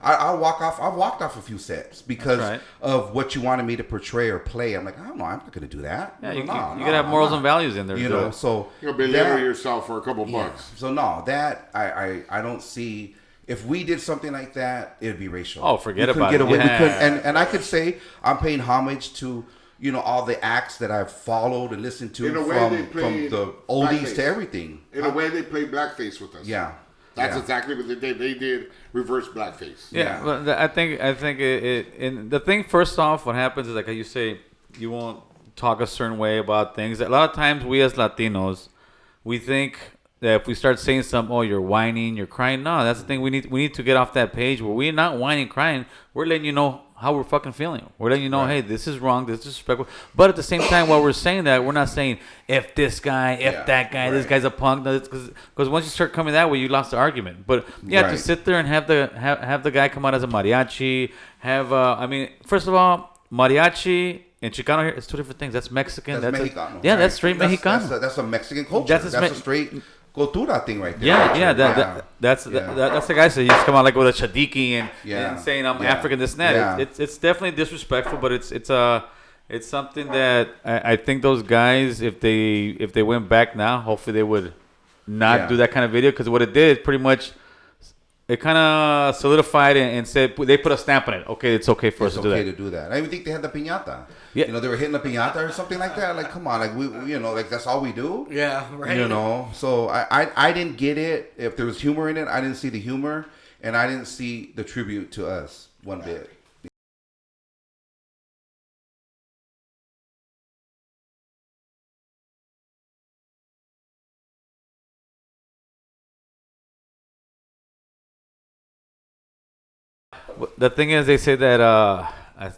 I'll walk off. I've walked off a few sets because right. of what you wanted me to portray or play. I'm like, I don't know. I'm not going to do that. Yeah, you No, gotta have morals and values in there. You know, so You'll belittle yourself for a couple bucks. so no, that I don't see. If we did something like that, it'd be racial. Oh, forget we couldn't about get it. away. Yeah. We couldn't, and I could say I'm paying homage to all the acts that I've followed and listened to In a way, they from played the oldies blackface. to everything. In a way, they played blackface with us. Yeah, That's yeah. exactly what they did. They did reverse blackface. Yeah, but I think it and the thing first off, what happens is like how you say you won't talk a certain way about things. A lot of times we as Latinos, we think that if we start saying something, oh, you're whining, you're crying. No, that's the thing. We need to get off that page where we're not whining, crying. We're letting you know how we're fucking feeling. We're letting you know, hey, this is wrong, this is disrespectful. But at the same time, while we're saying that, we're not saying if this guy, if that guy, this guy's a punk. Because once you start coming that way, you lost the argument. But to sit there and have the guy come out as a mariachi. First of all, mariachi and Chicano here, it's two different things. That's Mexican. That's Mexicano. Yeah, that's straight Mexicano. That's a Mexican culture. That's a straight cultura thing right there. That's the guy. So he's come out like with a chadiki and saying I'm Yeah. African, this and that. Yeah. It's definitely disrespectful, but it's something that I think those guys, if they went back now, hopefully they would not do that kind of video, because what it did pretty much. It kind of solidified and said they put a stamp on it. Okay, it's okay for us to do that. It's okay to do that. I even think they had the piñata. Yeah. They were hitting the piñata or something like that. Like, come on, like we like that's all we do. Yeah, right. So I didn't get it. If there was humor in it, I didn't see the humor, and I didn't see the tribute to us one bit. the thing is, they say that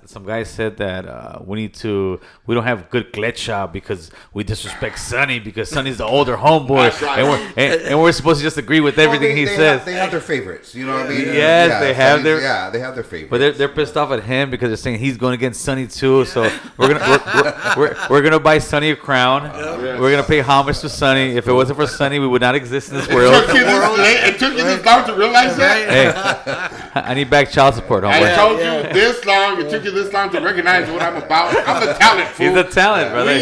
some guy said that we don't have good klecha because we disrespect Sonny because Sonny's the older homeboy, That's right. and we're supposed to just agree with everything he says. They have their favorites. You know what I mean? Yes, they have their. Yeah, they have their favorites. But they're pissed off at him because they're saying he's going against Sonny too. So we're gonna buy Sonny a crown. We're gonna pay homage to Sonny. If it wasn't for Sonny, we would not exist in this world. It took you this long to realize that? Hey, I need back child support, homeboy. I told you this long. It took you this long to recognize what I'm about. I'm the talent, fool. He's the talent, brother.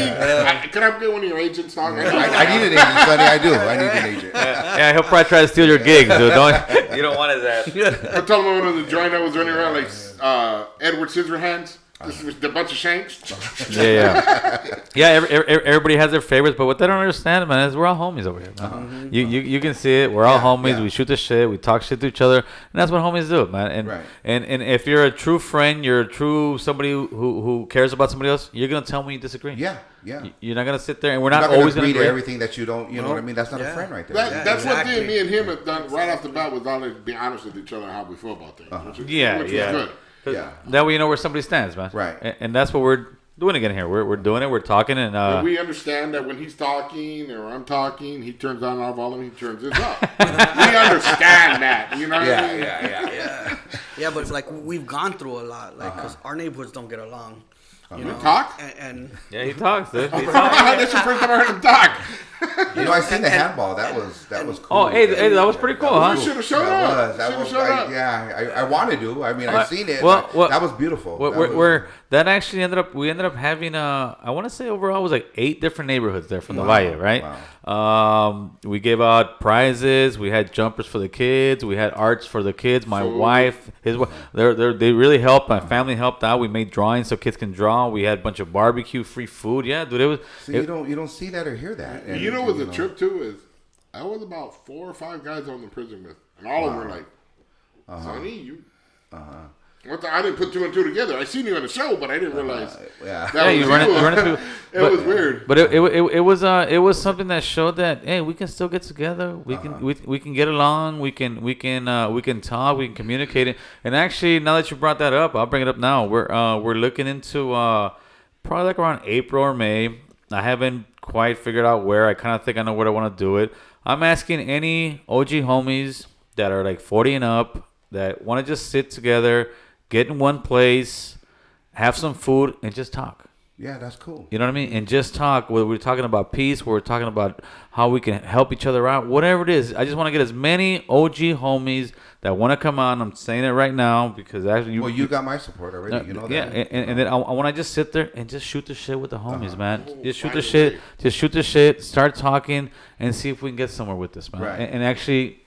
Can I get one of your agents, dog? I need an agent, Sonny. I do. I need an agent. Yeah, he'll probably try to steal your gigs, dude. You don't want his ass. I told him one of the joint I was running around like Edward Scissorhands. This was a bunch of shanks. Yeah. Everybody has their favorites, but what they don't understand, man, is we're all homies over here. Man. You can see it. We're all homies. Yeah. We shoot the shit. We talk shit to each other, and that's what homies do, man. And if you're a true friend, you're a true somebody who cares about somebody else. You're gonna tell me you disagree. Yeah. You're not gonna sit there, and we're You're not gonna always agree gonna to everything that you don't. You know what I mean? That's not a friend right there. That's what me and him have done right off the bat was always be honest with each other how we feel about things. Which was good. Yeah. That way you know where somebody stands, man. Right. And that's what we're doing again here. We're doing it. We're talking, and we understand that when he's talking or I'm talking, he turns on our volume, he turns his up. We understand that. You know what I mean? Yeah, but it's like we've gone through a lot, like because our neighborhoods don't get along. You know, talk? And yeah, he talks, dude. He talks. That's the first time I heard him talk. You know, I seen the handball. That was cool. Oh, hey, that was pretty cool, huh? We should have showed up. That was yeah. I wanted to. I mean, I seen it. Well, that was beautiful. That actually we ended up having I want to say overall it was like 8 different neighborhoods there from the Valle, right? Wow. We gave out prizes. We had jumpers for the kids. We had arts for the kids. My wife, his wife, they really helped. My family helped out. We made drawings so kids can draw. We had a bunch of barbecue, free food. Yeah, dude, it was. So you don't see that or hear that. And, you know what the trip too is? I was about 4 or 5 guys on the prison with, and all of them were like, "Sonny, you." I didn't put 2 and 2 together. I seen you on the show, but I didn't realize. You run it. It was weird. But it was something that showed that hey, we can still get together. We can get along. We can talk. We can communicate it. And actually, now that you brought that up, I'll bring it up now. We're looking into probably like around April or May. I haven't quite figured out where. I kind of think I know where I want to do it. I'm asking any OG homies that are like 40 and up that want to just sit together, get in one place, have some food, and just talk. Yeah, that's cool. You know what I mean? And just talk. Whether we're talking about peace, we're talking about how we can help each other out, whatever it is. I just want to get as many OG homies that want to come on. I'm saying it right now because actually you got my support already. You know that. Yeah, and then I want to just sit there and just shoot the shit with the homies, man. Just shoot the shit. Just shoot the shit. Start talking and see if we can get somewhere with this, man. Right. And actually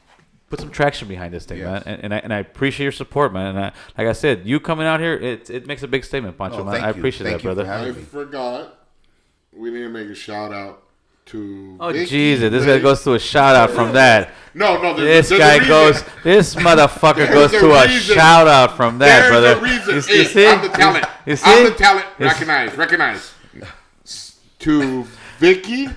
put some traction behind this thing, man. And I appreciate your support, man. And like I said, you coming out here, it makes a big statement, Pancho, man. I appreciate that, brother. I forgot. We need to make a shout out to. Oh Jesus! This guy goes to a shout out from that. No. This motherfucker goes to a shout out from that, brother. There's a reason. You see? I'm the talent. You see? I'm the talent. Recognize. To Vicky,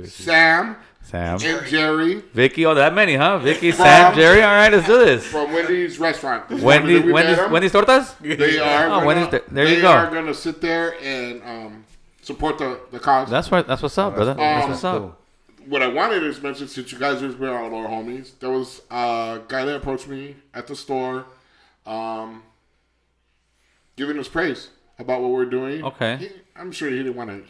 Sam, and Jerry. Vicky, that many, huh? Vicky, Sam, Jerry. All right, let's do this. From Wendy's restaurant. Wendy's Tortas? They are. There you go. They are gonna sit there and support the cause. That's right. That's what's up, brother. That's what's up. What I wanted is mention, since you guys are all our homies, there was a guy that approached me at the store, giving us praise about what we're doing. Okay. I'm sure he didn't want to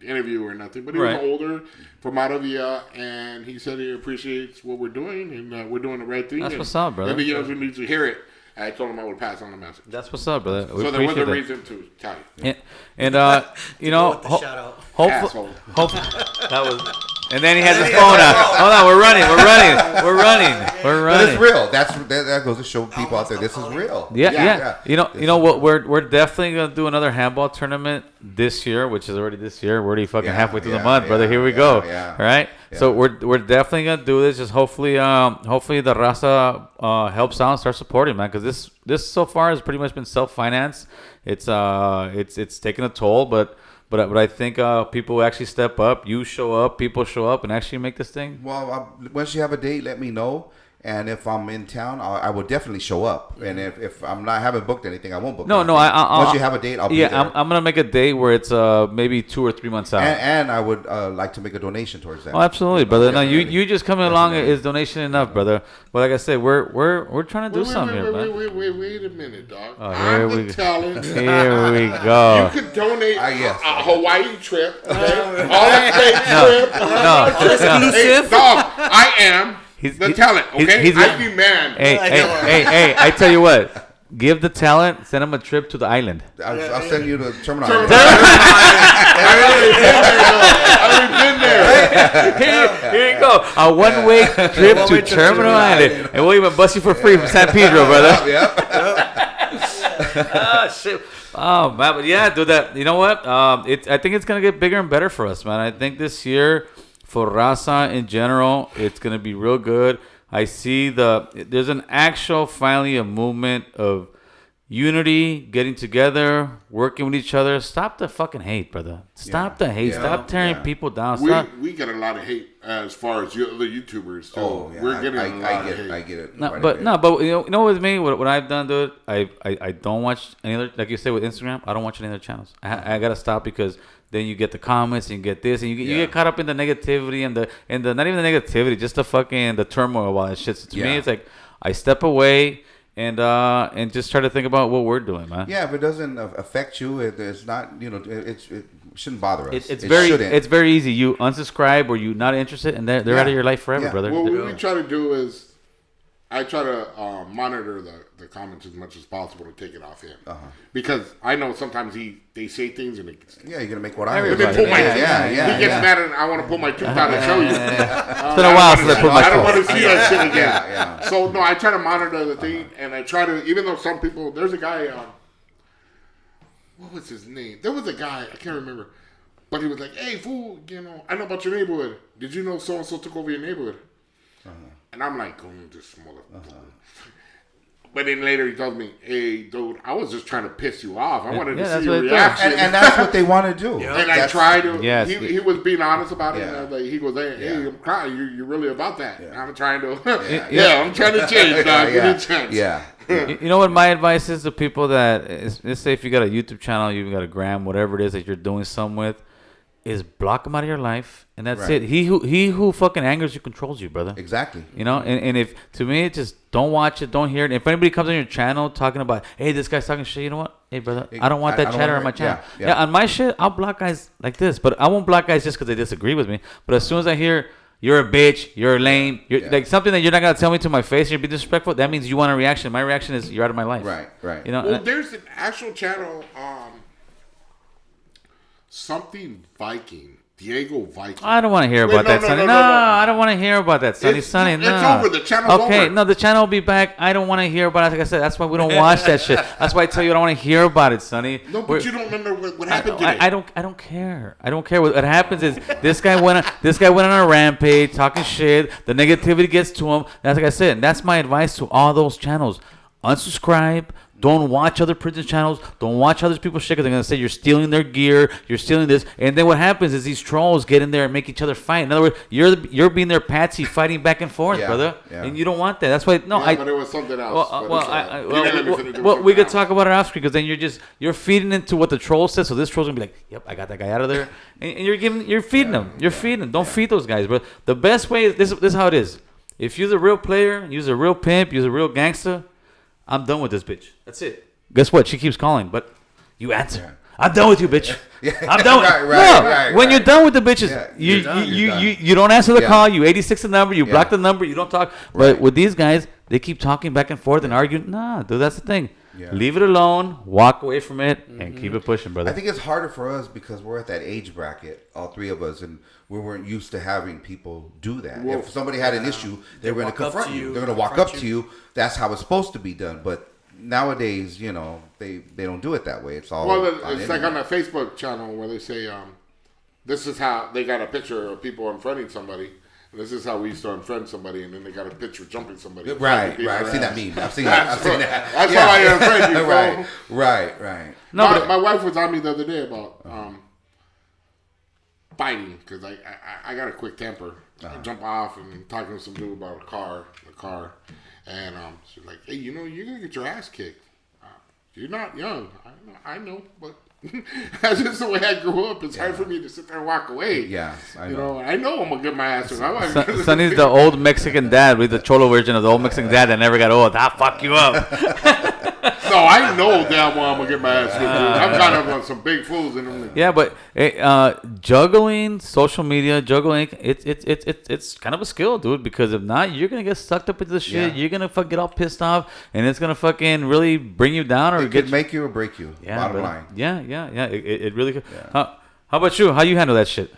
interview or nothing, but he was older from Maravilla, and he said he appreciates what we're doing and we're doing the right thing. That's what's up, brother. And the youngster needs to hear it. I told him I would pass on the message. That's what's up, brother. So there was a reason to tell you. And you know, hopefully, that was. And then he has his phone out. Hold on, we're running. But it's real. That goes to show people out there this is real. Yeah. You know what? We're definitely gonna do another handball tournament this year, which is already this year. We're already fucking halfway through the month, brother. Here we go. All right. Yeah. So we're definitely gonna do this. Just hopefully the Raza helps out and starts supporting, man. Because this so far has pretty much been self-financed. It's taken a toll, but I think people actually step up. You show up, people show up, and actually make this thing. Well, once you have a date, let me know, And if I'm in town, I will definitely show up. And if I'm not haven't booked anything, I won't book. No, anything. Once you have a date, I'll be there. Yeah, I'm gonna make a date where it's maybe 2 or 3 months out. And I would like to make a donation towards that. Oh, absolutely, brother. No, you just coming along is donation enough, brother. But like I said, we're trying to do something here, man. Wait a minute, dog. Oh, I'm the talent. Here we go. You could donate yes. a Hawaii trip, okay? All expense trip. No. Hey, dog, I am the talent, okay? I demand. Hey, I tell you what. Give the talent, send him a trip to the island. I'll send you to Terminal. I've already been there. Here you go. A one-way trip to Terminal Island. And we'll even bust you for free from San Pedro, brother. Oh, shit. Oh, man. But yeah, dude, that. You know what? I think it's going to get bigger and better for us, man. I think this year, for Raza in general, it's going to be real good. I see there's an actual, finally, a movement of unity, getting together, working with each other. Stop the fucking hate, brother. Stop the hate. Stop tearing people down. We get a lot of hate as far as the YouTubers too. Oh, yeah. We're getting a lot of hate. I get it. But you know with me, what I've done, dude, I don't watch any other, like you say with Instagram, I don't watch any other channels. I gotta stop because then you get the comments and you get this and you get caught up in the negativity and the not even the negativity, just the turmoil of all that shit. So to me, it's like I step away and just try to think about what we're doing, man. Yeah, if it doesn't affect you, it's not, it shouldn't bother us. It's very easy. You unsubscribe or you not interested, and they're out of your life forever, brother. What we try to do is, I try to monitor the comments as much as possible to take it off him, because I know sometimes they say things and you're gonna make what I hear. He gets mad and I want to pull my tooth out and show you. It's been a while since I put my. I don't want to see that shit again. So no, I try to monitor the thing, and I try to, even though some people, there's a guy. What was his name? There was a guy, I can't remember, but he was like, "Hey, fool, I know about your neighborhood. Did you know so and so took over your neighborhood?" And I'm like, this motherfucker. But then later he tells me, "Hey, dude, I was just trying to piss you off. I wanted to see your reaction." And that's what they want to do. And I tried to. Yes. He was being honest about it. And he goes, "Hey, I'm crying. You're really about that." And I'm trying to. I'm trying to change, dog. Give me a chance. Yeah. You know what my advice is to people that, let's say if you got a YouTube channel, you've got a gram, whatever it is that you're doing something with, is block them out of your life, and that's it. He who fucking angers you controls you, brother. Exactly. And if, to me, it's just don't watch it, don't hear it. If anybody comes on your channel talking about, hey, this guy's talking shit, you know what? Hey, brother, I don't want that chatter on my channel. Yeah, on my shit, I'll block guys like this, but I won't block guys just because they disagree with me. But as soon as I hear you're a bitch, you're lame, like something that you're not gonna tell me to my face, and you're be disrespectful, that means you want a reaction. My reaction is you're out of my life. Right. Well, there's an actual channel, something Viking. Diego Viking. I don't want to hear about that, Sonny. No, I don't want to hear about that, Sonny. It's over. The channel's over. Okay, no, the channel will be back. I don't want to hear about it. Like I said, that's why we don't watch that shit. That's why I tell you I don't want to hear about it, Sonny. No, but you don't remember what happened today. I don't care. I don't care. What happens is this guy went on a rampage, talking shit. The negativity gets to him. That's like I said. And that's my advice to all those channels. Unsubscribe. Don't watch other prison channels. Don't watch other people's shit because they're going to say you're stealing their gear, you're stealing this. And then what happens is these trolls get in there and make each other fight. In other words, you're being their patsy fighting back and forth, brother. Yeah. And you don't want that. That's why, but it was something else. We could talk about it off screen because then you're feeding into what the troll says. So this troll's going to be like, yep, I got that guy out of there. And you're feeding them. You're feeding them. Don't feed those guys, bro. The best way, this is how it is. If you're the real player, use a real pimp, use a real gangster, I'm done with this bitch. That's it. Guess what? She keeps calling, but you answer. Yeah. I'm done with you, bitch. I'm done with when you're done with the bitches, you don't answer the call. You 86 the number. You block the number. You don't talk. But with these guys, they keep talking back and forth and arguing. Nah, dude, that's the thing. Yeah. Leave it alone. Walk away from it and keep it pushing, brother. I think it's harder for us because we're at that age bracket, all three of us, and we weren't used to having people do that. Well, if somebody had an issue, they were going to confront you. They're going to walk up to you. That's how it's supposed to be done. But nowadays, they don't do it that way. It's all it's like on a Facebook channel where they say, this is how they got a picture of people unfriending somebody. And this is how we used to unfriend somebody, and then they got a picture jumping somebody. Right. I've seen that meme. I've seen that. That's how I unfriend you, bro. Right. No, my wife was on me the other day about fighting because I got a quick temper. I jump off and talking to some dude about a car, and she's like, "Hey, you know, you're gonna get your ass kicked. You're not young. I know, but that's just the way I grew up. It's hard for me to sit there and walk away. Yeah, I know. You know, I know I'm gonna get my ass kicked. Sonny's the old Mexican dad with the Cholo version of the old Mexican dad that never got old. I'll fuck you up. No, I know damn well I'm gonna get my ass kicked. I'm kind of on some big fools in them. Yeah, but juggling social media, it's kind of a skill, dude. Because if not, you're gonna get sucked up into the shit. Yeah. You're gonna get all pissed off, and it's gonna fucking really bring you down or It could make you or break you. Bottom line. Yeah. It really could. How about you? How you handle that shit?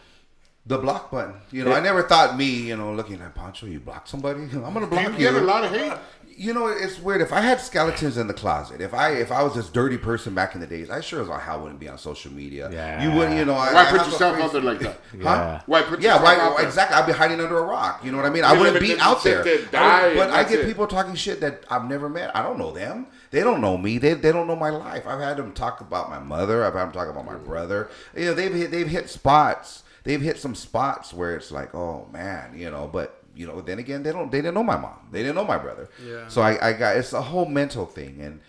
The block button. You know, I never thought me, looking at Pancho, you block somebody? I'm gonna block you. You get a lot of hate. You know, it's weird. If I had skeletons in the closet, if I was this dirty person back in the days, I sure as all hell wouldn't be on social media. Yeah. You wouldn't, Why put yourself out there like that? Huh? Why put yourself out there? Exactly. I'd be hiding under a rock. You know what I mean? I wouldn't be out there. But I get people talking shit that I've never met. I don't know them. They don't know me. They don't know my life. I've had them talk about my mother. I've had them talk about my brother. You know, they've hit spots. They've hit some spots where it's like, oh man, but. Then again, they didn't know my mom. They didn't know my brother. Yeah. So I got, it's a whole mental thing. And,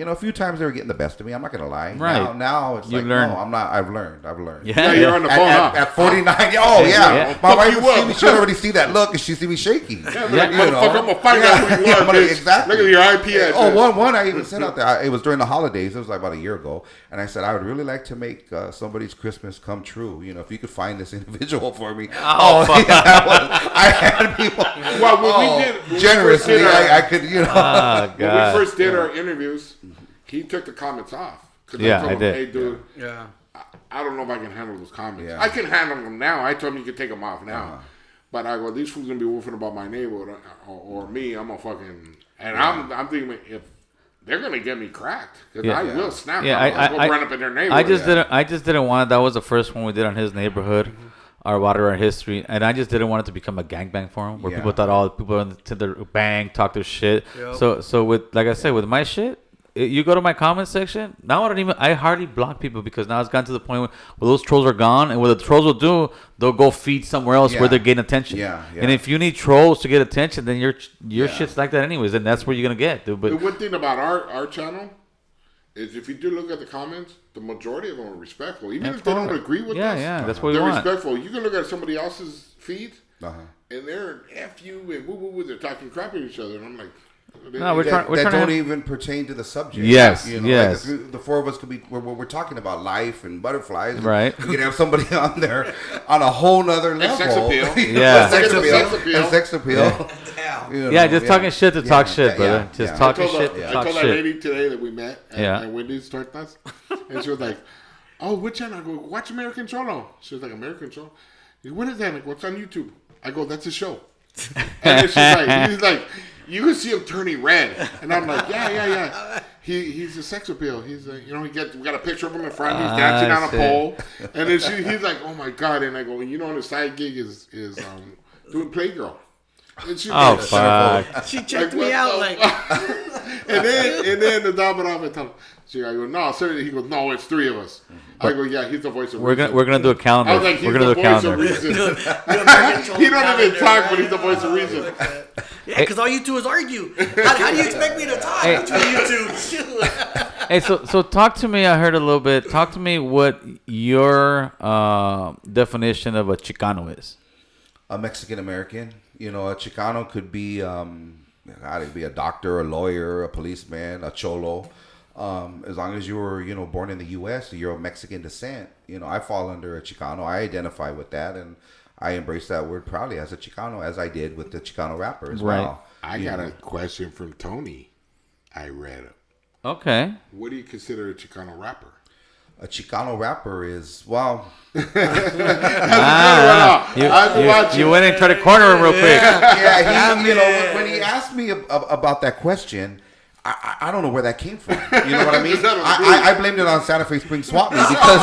a few times they were getting the best of me. I'm not going to lie. Right. Now it's You've like, learned. no, I'm not. I've learned. Yeah, you're on the phone, at 49. Oh, yeah. My wife would see me. She'd already see that look and she'd see me shaking. Motherfucker, I'm going to find out who you are, bitch. Exactly. Look at your IP address. Oh, one I even said out there. It was during the holidays. It was like about a year ago. And I said, I would really like to make somebody's Christmas come true. If you could find this individual for me. I had people. Well, when we did generously, I could, Oh, when we first did our interviews, he took the comments off. Yeah, I did. Hey, dude. Yeah. I don't know if I can handle those comments. Yeah. I can handle them now. I told him you can take them off now. But I go, these fools gonna be woofing about my neighborhood or me. I'm a fucking. And I'm thinking if they're gonna get me cracked because I will snap. Yeah, I'll run up in their neighborhood. I just didn't want it. That was the first one we did on his neighborhood. Our water, our history, and I just didn't want it to become a gangbang forum where people thought all people on the bang talk their shit. Yep. So with like I said, with my shit, you go to my comment section. Now I hardly block people because now it's gotten to the point where those trolls are gone, and what the trolls will do, they'll go feed somewhere else where they're getting attention. Yeah. And if you need trolls to get attention, then your shit's like that anyways, and that's where you're gonna get. Dude. But the one thing about our channel is if you do look at the comments, the majority of them are respectful. Even if they don't agree with us, that's what we want. They're respectful. You can look at somebody else's feed, and they're F you and woo, they're talking crap at each other. And I'm like, no, we're trying don't even pertain to the subject. Yes, yes. Like the four of us could be. We're talking about life and butterflies. Right. We could have somebody on there on a whole nother level. Sex appeal. Sex appeal. Just talking shit to talk shit, brother. Just talking shit to talk shit. I told that lady today that we met at Wendy's Tortas, and she was like, "Oh, which channel?" I go, "Watch American Cholo." She was like, "American Cholo? What is that? Like, what's on YouTube?" I go, "That's a show." And then he's like, you can see him turning red, and I'm like, yeah. He's a sex appeal. He's we got a picture of him in front. He's dancing on a pole, and then he's like, oh my god. And I go, his side gig is doing Playgirl. And she fuck. She checked me out and then the Dominoff I tell him. I go, no, sir. He goes, no, it's three of us. I go, yeah, he's the voice of reason. We're gonna do a calendar. I was like, we're gonna do a calendar. He don't even talk, but he's the voice of reason. Yeah, because all you do is argue. How do you expect me to talk between you two? Hey, so talk to me. I heard a little bit. Talk to me what your definition of a Chicano is. A Mexican American. A Chicano could be, it be a doctor, a lawyer, a policeman, a cholo. As long as you were, born in the U.S., you're of Mexican descent. I fall under a Chicano. I identify with that, and I embrace that word proudly as a Chicano, as I did with the Chicano rapper as well. I got a question from Tony. I read it. Okay. What do you consider a Chicano rapper? A Chicano rapper is, well... You went and tried to corner him real quick. When he asked me about that question... I don't know where that came from. You know what I mean? I blamed it on Santa Fe Spring Swap Meet because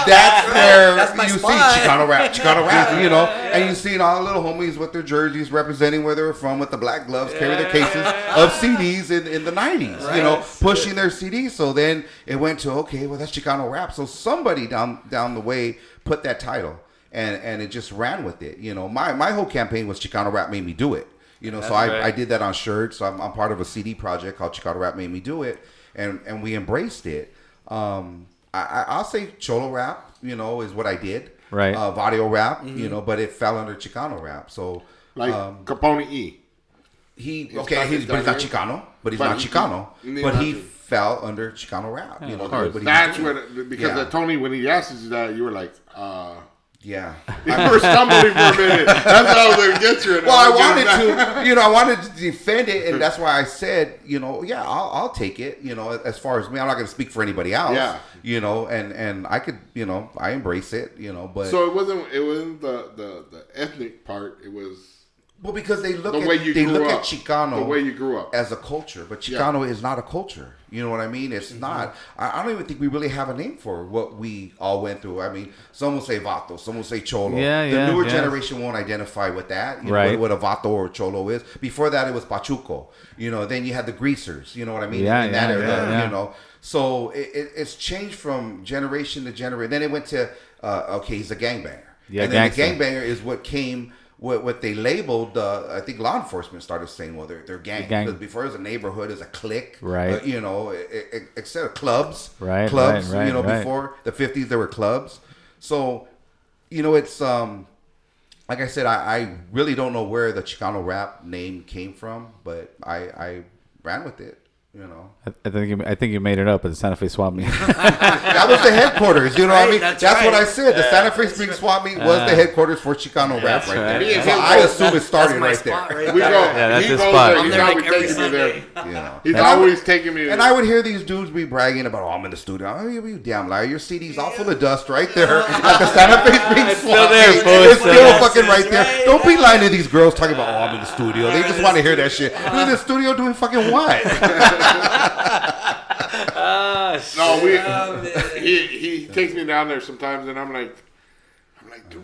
that's where you see Chicano rap, and you see all the little homies with their jerseys representing where they were from with the black gloves, carrying their cases of CDs in the 90s, pushing their CDs. So then it went to, okay, well, that's Chicano rap. So somebody down the way put that title. and it just ran with it. You know, my whole campaign was Chicano Rap Made Me Do It. You know, so I did that on shirts. So I'm part of a CD project called Chicano Rap Made Me Do It, and we embraced it. I'll say Cholo rap, you know, is what I did. Right. Vadio rap, you know, but it fell under Chicano rap. So Like Capone E. he's not Chicano, but he's not Chicano, but he fell under Chicano rap. You know, That's what, because Tony, when he asked you that, you were like, yeah. You were stumbling for a minute. That's how I was going to get you. Well, I wanted to defend it, and that's why I said, you know, yeah, I'll take it. You know, as far as me, I'm not going to speak for anybody else. Yeah. You know, and I could, you know, I embrace it. You know, but so it wasn't the ethnic part. It was. Well, because they look at Chicano the way you grew up as a culture, but Chicano is not a culture. You know what I mean? It's not. I don't even think we really have a name for what we all went through. I mean, some will say Vato, some will say Cholo. The newer generation won't identify with that. You know, what a Vato or Cholo is. Before that, it was Pachuco. You know, then you had the Greasers. You know what I mean? In that era, you know. So it's changed from generation to generation. Then it went to he's a gangbanger. Yeah, and then the gangbanger is what came. What they labeled, I think law enforcement started saying, well, they're gang. Because before it was a neighborhood, it was a clique. Right. You know, except clubs. Right. Clubs, right, you know, right. before the 50s, there were clubs. So, you know, it's, like I said, I really don't know where the Chicano rap name came from, but I ran with it. You know, I think you made it up at the Santa Fe swap meet. That was the headquarters. You know what I mean? That's right. what I said. The Santa Fe Springs swap meet was the headquarters for Chicano rap right there. So I assume it started right there. We go. that's he his goes spot. there. I'm He's there like always every taking me there. Sunday. You know, He's always taking me. And I would hear these dudes be bragging about, I'm in the studio. Oh, you damn liar! Your CD's all full of dust right there at the Santa Fe Springs swap meet. It's still fucking right there. Don't be lying to these girls talking about, I'm in the studio. They just want to hear that shit. You're in the studio doing fucking what? He takes me down there sometimes, and I'm like, dude,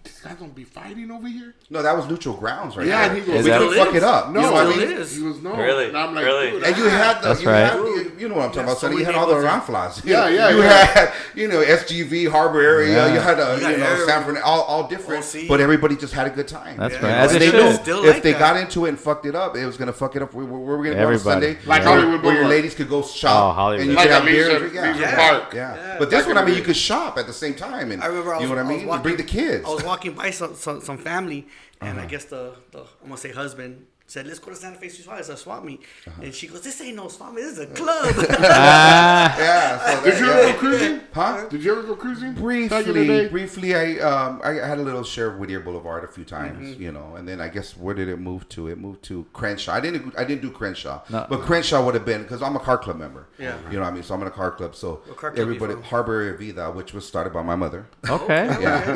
these guys don't be fighting over here. No, that was neutral grounds right Yeah, there. and he goes, We couldn't fuck it up. No, You know what I he mean? is. He goes, no. Really? And I'm like, Really? dude, And you had the, That's right. you know what I'm talking about, so Sonny. You had many all the neighborhoods. round flies. Yeah, You yeah. had, you know, SGV, Harbor area. Yeah. You had, got you know, every- San Fernando, all different. OC. But everybody just had a good time. That's You right. know, As and it they knew should. Still if like they that. got into it and fucked it up, it was going to fuck it up. Where were we going to go on Everybody. Sunday? Like where, Hollywood where your Boulevard. ladies could go shop. Oh, Hollywood. And you Like could have at beer. Leisure Park. Yeah. But this one, I mean, you could shop at the same time. And I remember you know what I mean? You bring the kids. I was walking by some family, and I guess the I'm gonna say husband said, "Let's go to Santa Fe swap. It's a swap meet." And she goes, "This ain't no swap meet. This is a club." Yeah. So Did you ever go cruising? Huh? Did you ever go cruising? Back in the day? Briefly, I had a little share of Whittier Boulevard a few times, you know, and then I guess where did it move to? It moved to Crenshaw. I didn't do Crenshaw, but Crenshaw would have been because I'm a car club member. Yeah. You know what I mean? So I'm in a car club. So What car club you everybody, from? Harbor Area Vida, which was started by my mother. Okay.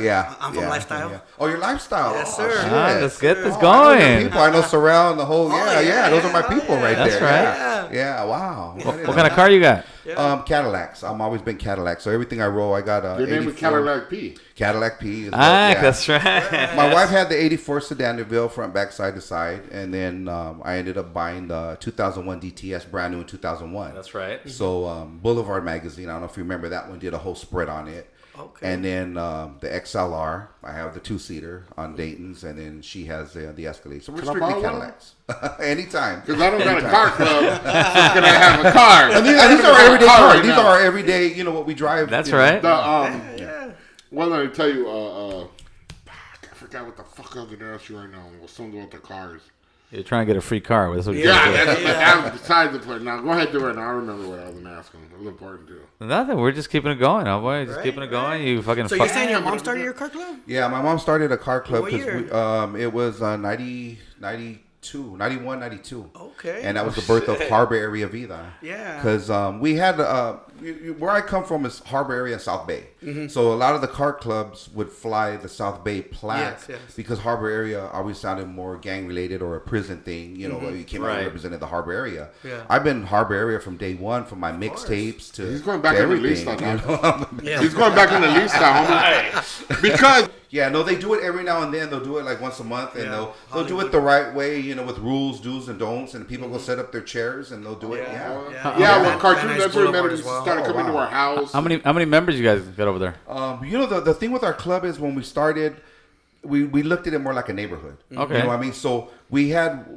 Yeah. I'm from Lifestyle. Yeah. Oh, your Lifestyle. Yes, Oh, sir. shit. Let's get this Oh, I know your going. people. I know Sorrel and the whole. yeah, those are my people right That's there. right. Yeah. Wow. What kind of car you got? Cadillacs. I've always been Cadillac. So everything I roll, I got Your name is 84 Cadillac P. Cadillac P. Is That's right. My wife had the 84 sedan DeVille front, back, side to side. And then I ended up buying the 2001 DTS, brand new in 2001. That's right. So Boulevard Magazine, I don't know if you remember that one, did a whole spread on it. Okay. And then the XLR, I have the two-seater on Dayton's, and then she has the Escalade. So we're Can I strictly borrow one? Cadillacs. Anytime. Because I don't got a car club, so can I have a car? And these are our everyday cars. These are our everyday, you know, what we drive. That's you know. right. What did I tell you? I forgot what the fuck I was going to ask you right now. It was something about the cars. You're trying to get a free car. That's what you're Yeah, doing. that was besides the point. Now, go ahead, do it. Now, I remember what I was going to ask him. It was important, too. Nothing. We're just keeping it going, oh boy. Just keeping it going. You fucking. So you're saying your mom started your car club? Yeah, my mom started a car club What year? it was 91, 92. Okay. And that was the birth of Harbor Area Vida. Yeah. Because we had, where I come from is Harbor Area and South Bay. Mm-hmm. So a lot of the car clubs would fly the South Bay plaque Yes. because Harbor Area always sounded more gang related or a prison thing. You know, you came out and represented the Harbor Area. Yeah. I've been Harbor Area from day one, from my mixtapes to He's going back to in the everything. lease now. You know? Yeah. He's going back in the lease now, homie. Because Yeah, no, they do it every now and then. They'll do it like once a month, and Yeah. they'll do it the right way, you know, with rules, do's, and don'ts, and people will set up their chairs and theyll do it. Yeah. well, cartoon. That's where Boulevard it as well. started coming to our house. How many members you guys got over there? You know, the thing with our club is when we started, we looked at it more like a neighborhood. Okay. You know what I mean? So we had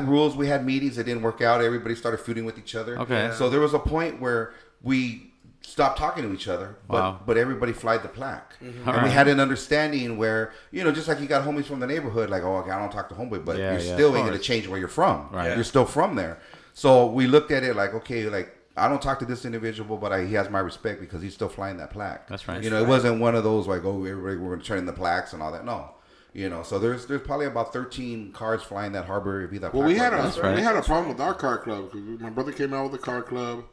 rules, we had meetings that didn't work out. Everybody started feuding with each other. Okay. Yeah. So there was a point where we stopped talking to each other, but everybody flied the plaque. And we had an understanding where, you know, just like you got homies from the neighborhood, like, oh, okay, I don't talk to homeboy, but you're still ain't going to change where you're from. Right. You're still from there. So we looked at it like, okay, like, I don't talk to this individual, but he has my respect because he's still flying that plaque. That's right. You know, it wasn't one of those like, oh, everybody, we're going to turn in the plaques and all that. No. You know, so there's probably about 13 cars flying that harbor. Well, we had a problem with our car club because my brother came out with a car club.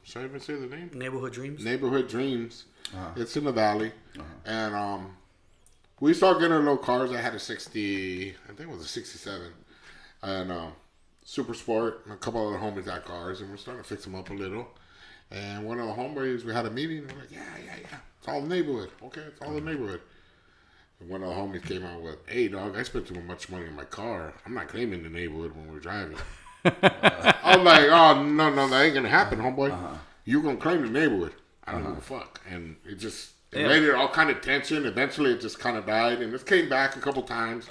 Should I even say the name? Neighborhood Dreams. Neighborhood Dreams. It's in the valley, and we started getting our little cars. I had a 60, I think it was a 67, and Super Sport. And a couple other homies got cars, and we're starting to fix them up a little. And one of the homies, we had a meeting. And we're like, yeah, it's all the neighborhood. Okay, it's all the neighborhood. And one of the homies came out with, hey, dog, I spent too much money on my car. I'm not claiming the neighborhood when we're driving. I'm like, oh, no, that ain't going to happen, homeboy. You're going to claim the neighborhood. I don't give a fuck. And it just made it all kind of tension. Eventually, it just kind of died. And it came back a couple times.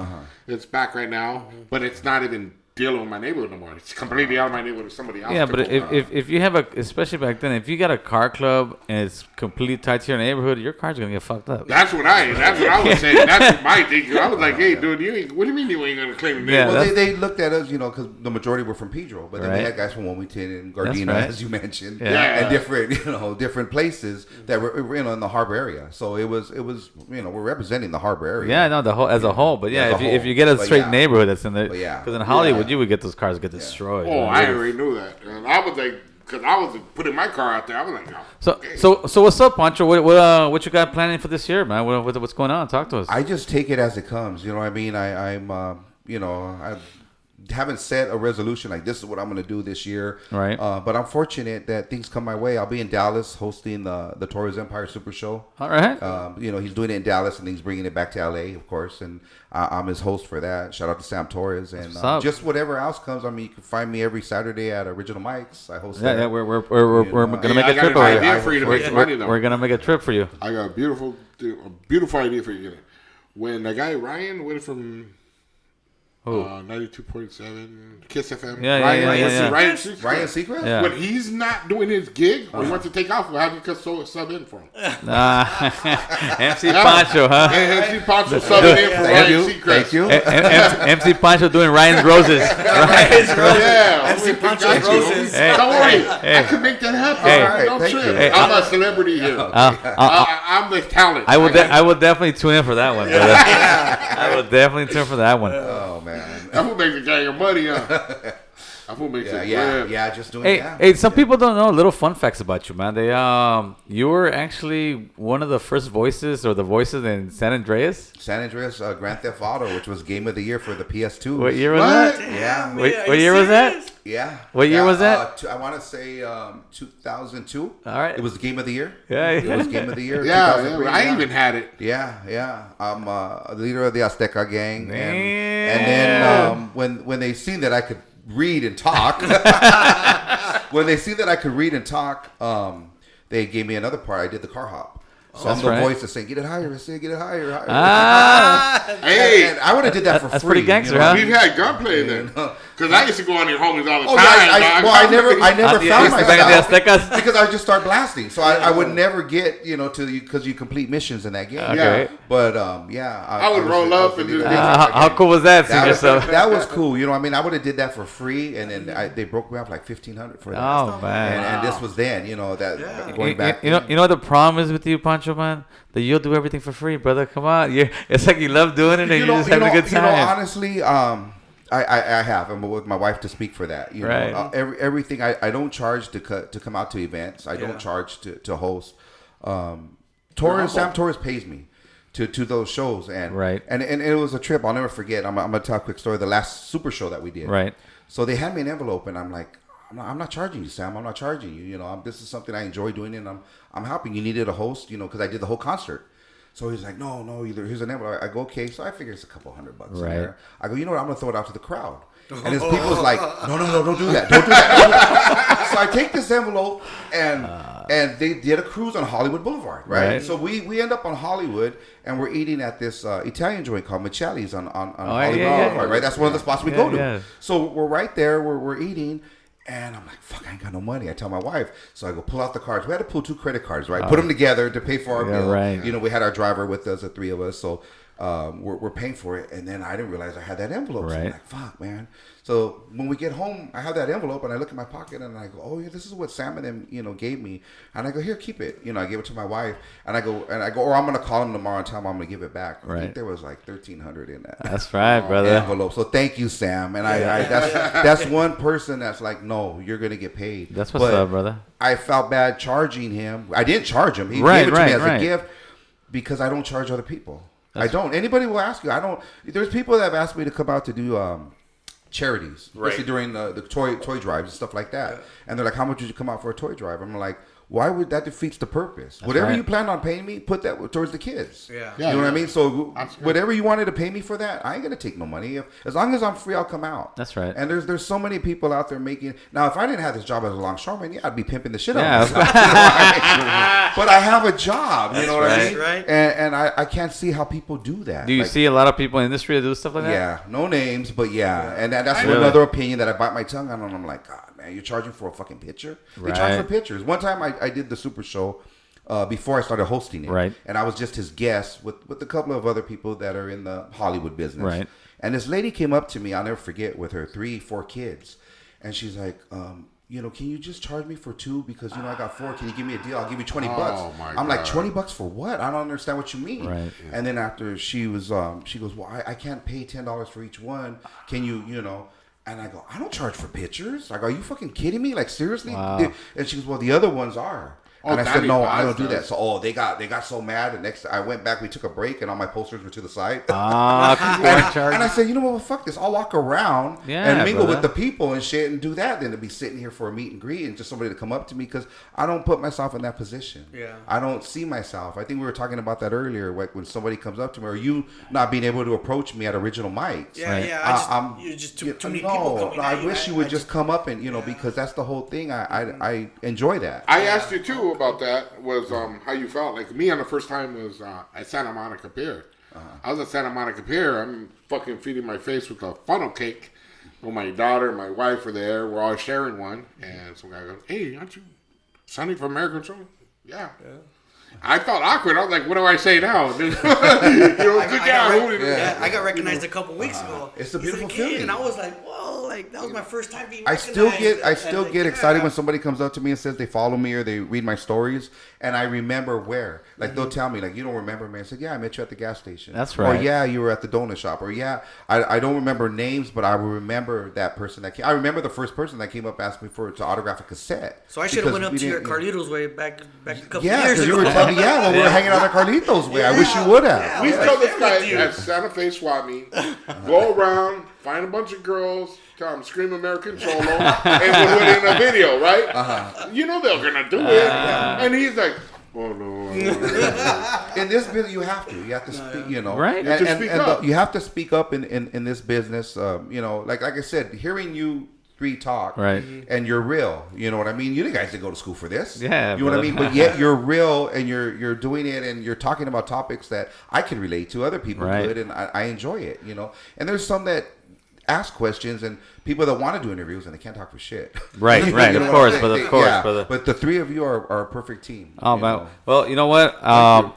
It's back right now. But it's not even dealing with my neighborhood no more. It's completely out of my neighborhood with somebody else. Yeah, but if you have especially back then, if you got a car club and it's completely tied to your neighborhood, your car's gonna get fucked up. That's what I was saying. That's my thing. I was like, hey, dude, what do you mean you ain't gonna claim the neighborhood? Well, they looked at us, you know, because the majority were from Pedro, but then we had guys from Wilmington and Gardena, as you mentioned, and different places that were in the harbor area. So it was we're representing the harbor area. Yeah, no, the whole as a whole. But if you get a straight neighborhood that's in there, because in Hollywood you would get those cars get destroyed. Oh, I already knew that. And I was like, because I was putting my car out there, I was like, no. So what's up, Pancho? What you got planning for this year, man? What's going on? Talk to us. I just take it as it comes. You know what I mean? I haven't set a resolution like this is what I'm going to do this year. Right. But I'm fortunate that things come my way. I'll be in Dallas hosting the Torres Empire Super Show. All right. He's doing it in Dallas and he's bringing it back to LA, of course. And I'm his host for that. Shout out to Sam Torres. And just whatever else comes. I mean, you can find me every Saturday at Original Mics. I host that. Yeah, we're going to make a trip for you. We're going to make a trip for you. I got a beautiful idea for you. When the guy Ryan went from 92.7 Kiss FM. Ryan Seacrest. Yeah. When he's not doing his gig or he wants to take off, how do you sub in for him? MC Pancho, huh? MC Pancho subbing in for Ryan Seacrest. Thank you. MC Pancho doing Ryan's Roses. Yeah. MC Pancho's Roses. Don't worry. I can make that happen. Don't trip. I'm a celebrity here. I'm the talent. I will definitely tune in for that one. I will definitely tune in for that one. Oh, man. That will make the gang of money, huh? That will make it. Yeah, just doing that. Hey, some people don't know little fun facts about you, man. You were actually one of the first voices or the voices in San Andreas. San Andreas Grand Theft Auto, which was Game of the Year for the PS2. What year was that? Yeah. What year was that? Yeah. What year was that? I want to say 2002. All right. It was Game of the Year. Yeah. It was Game of the Year. I even had it. Yeah. I'm the leader of the Azteca gang. And then when they seen that I could read and talk, they gave me another part. I did the car hop. So I'm the voice that's saying, get it higher, get it higher. Hey, and I would have did that for free. That's pretty gangster, huh? We've had gunplay then. Because I used to go on your homies all the time. I never found myself. Aztecas? Because I would just start blasting. So I would never get, because you complete missions in that game. Okay. But, I would roll up and just how cool was that? That was cool. I mean, I would have did that for free. And then they broke me off like $1,500 for that. Oh, man. And this was then, going back. You know what the problem is with you, Pancho, man? That you'll do everything for free, brother. Come on. It's like you love doing it and you're just having a good time. Honestly, I have. I'm with my wife to speak for that. Everything. I don't charge to come out to events. I don't charge to host. Sam Torres pays me to those shows, and it was a trip I'll never forget. I'm gonna tell a quick story. The last Super Show that we did. Right. So they had me an envelope, and I'm like, I'm not charging you, Sam. I'm not charging you. This is something I enjoy doing, and I'm helping. You needed a host, because I did the whole concert. So he's like, no, here's an envelope. I go, okay. So I figure it's a couple $100 in there. I go, you know what? I'm going to throw it out to the crowd. And his people's like, no, don't do that. Don't do that. So I take this envelope and they did a cruise on Hollywood Boulevard, right? So we end up on Hollywood and we're eating at this Italian joint called Michelli's on Hollywood Boulevard, right? That's one of the spots we go to. Yeah. So we're right there, we're eating. And I'm like, fuck, I ain't got no money. I tell my wife. So I go pull out the cards. We had to pull 2 credit cards, right? Put them together to pay for our bill. Right. You know, we had our driver with us, the 3 of us. So we're paying for it. And then I didn't realize I had that envelope. So I'm like, fuck, man. So when we get home, I have that envelope and I look in my pocket and I go, oh yeah, this is what Sam and them, gave me. And I go, here, keep it. I give it to my wife and I go, or I'm going to call him tomorrow and tell him I'm going to give it back. Right. I think there was like $1,300 in that. That's right, brother. Envelope. So thank you, Sam. And that's one person that's like, no, you're going to get paid. That's what's up, brother. I felt bad charging him. I didn't charge him. He gave it to me as a gift because I don't charge other people. I don't. Anybody will ask you. I don't. There's people that have asked me to come out to do charities, especially during the toy drives and stuff like that. And they're like, how much would you come out for a toy drive? I'm like, why would that defeats the purpose? That's whatever you plan on paying me, put that towards the kids. Yeah. You know what I mean? So whatever you wanted to pay me for that, I ain't gonna take no money. As long as I'm free, I'll come out. That's right. And there's so many people out there making. Now, if I didn't have this job as a longshoreman, I'd be pimping the shit out of myself. But I have a job. You know what I mean? Right. And I can't see how people do that. Do you see a lot of people in the industry that do stuff like that? Yeah. No names, but yeah. And that's another opinion that I bite my tongue on. And I'm like, God, man, you're charging for a fucking picture? They charge for pictures. One time I did the Super Show before I started hosting it. Right. And I was just his guest with a couple of other people that are in the Hollywood business. Right. And this lady came up to me, I'll never forget, with her 3-4 kids. And she's like, can you just charge me for 2 because I got 4. Can you give me a deal? I'll give you $20. I'm like, $20 for what? I don't understand what you mean. Right. Yeah. And then after she goes, well, I can't pay $10 for each one. Can you, And I go, I don't charge for pictures. Like, are you fucking kidding me? Like, seriously? Wow. And she goes, well, the other ones are. And I said, no, I don't do that. So, they got so mad. And next, I went back. We took a break, and all my posters were to the side. And I said, you know what? Well, fuck this. I'll walk around and mingle with the people and shit and do that than to be sitting here for a meet and greet and just somebody to come up to me because I don't put myself in that position. Yeah. I don't see myself. I think we were talking about that earlier, like when somebody comes up to me or you not being able to approach me at original mics. Yeah, right? Yeah. You're just too many people coming I wish you would just come up and because that's the whole thing. I enjoy that. I asked you too about that was how you felt. Like me on the first time was at Santa Monica Pier. I was at Santa Monica Pier. I'm fucking feeding my face with a funnel cake. Well, my daughter and my wife were there. We're all sharing one. And some guy goes, hey, aren't you Sonny from American Cholo? Yeah. I felt awkward. I was like, what do I say now? Good job. I got recognized a couple weeks ago. It's a beautiful feeling. And I was like, whoa, that was my first time being I recognized. still get excited when somebody comes up to me and says they follow me or they read my stories. And I remember where. Like, they'll tell me, like, you don't remember me. I said, yeah, I met you at the gas station. That's right. Or, yeah, you were at the donut shop. Or, yeah, I don't remember names, but I will remember that person that came. I remember the first person that came up asking me to autograph a cassette. So I should have went up to your Carlitos way back a couple years ago. You were telling me, when we were hanging out at Carlitos way. I wish you would have. Yeah, we tell this guy at Santa Fe swap meet, go around, find a bunch of girls, tell them scream American Cholo, and we'll put in a video, right? You know they're gonna do it, and he's like, oh no. In this business, you have to. You have to speak. Right? And you have to speak up in this business. Like I said, hearing you talk, right? And you're real. You know what I mean? You guys didn't go to school for this. Yeah, you know what I mean? But yet you're real and you're doing it and you're talking about topics that I can relate to, other people could, and I enjoy it. And there's some that ask questions and people that want to do interviews and they can't talk for shit. Right. Of course, brother. But the 3 of you are a perfect team. Oh man. Well, you know what?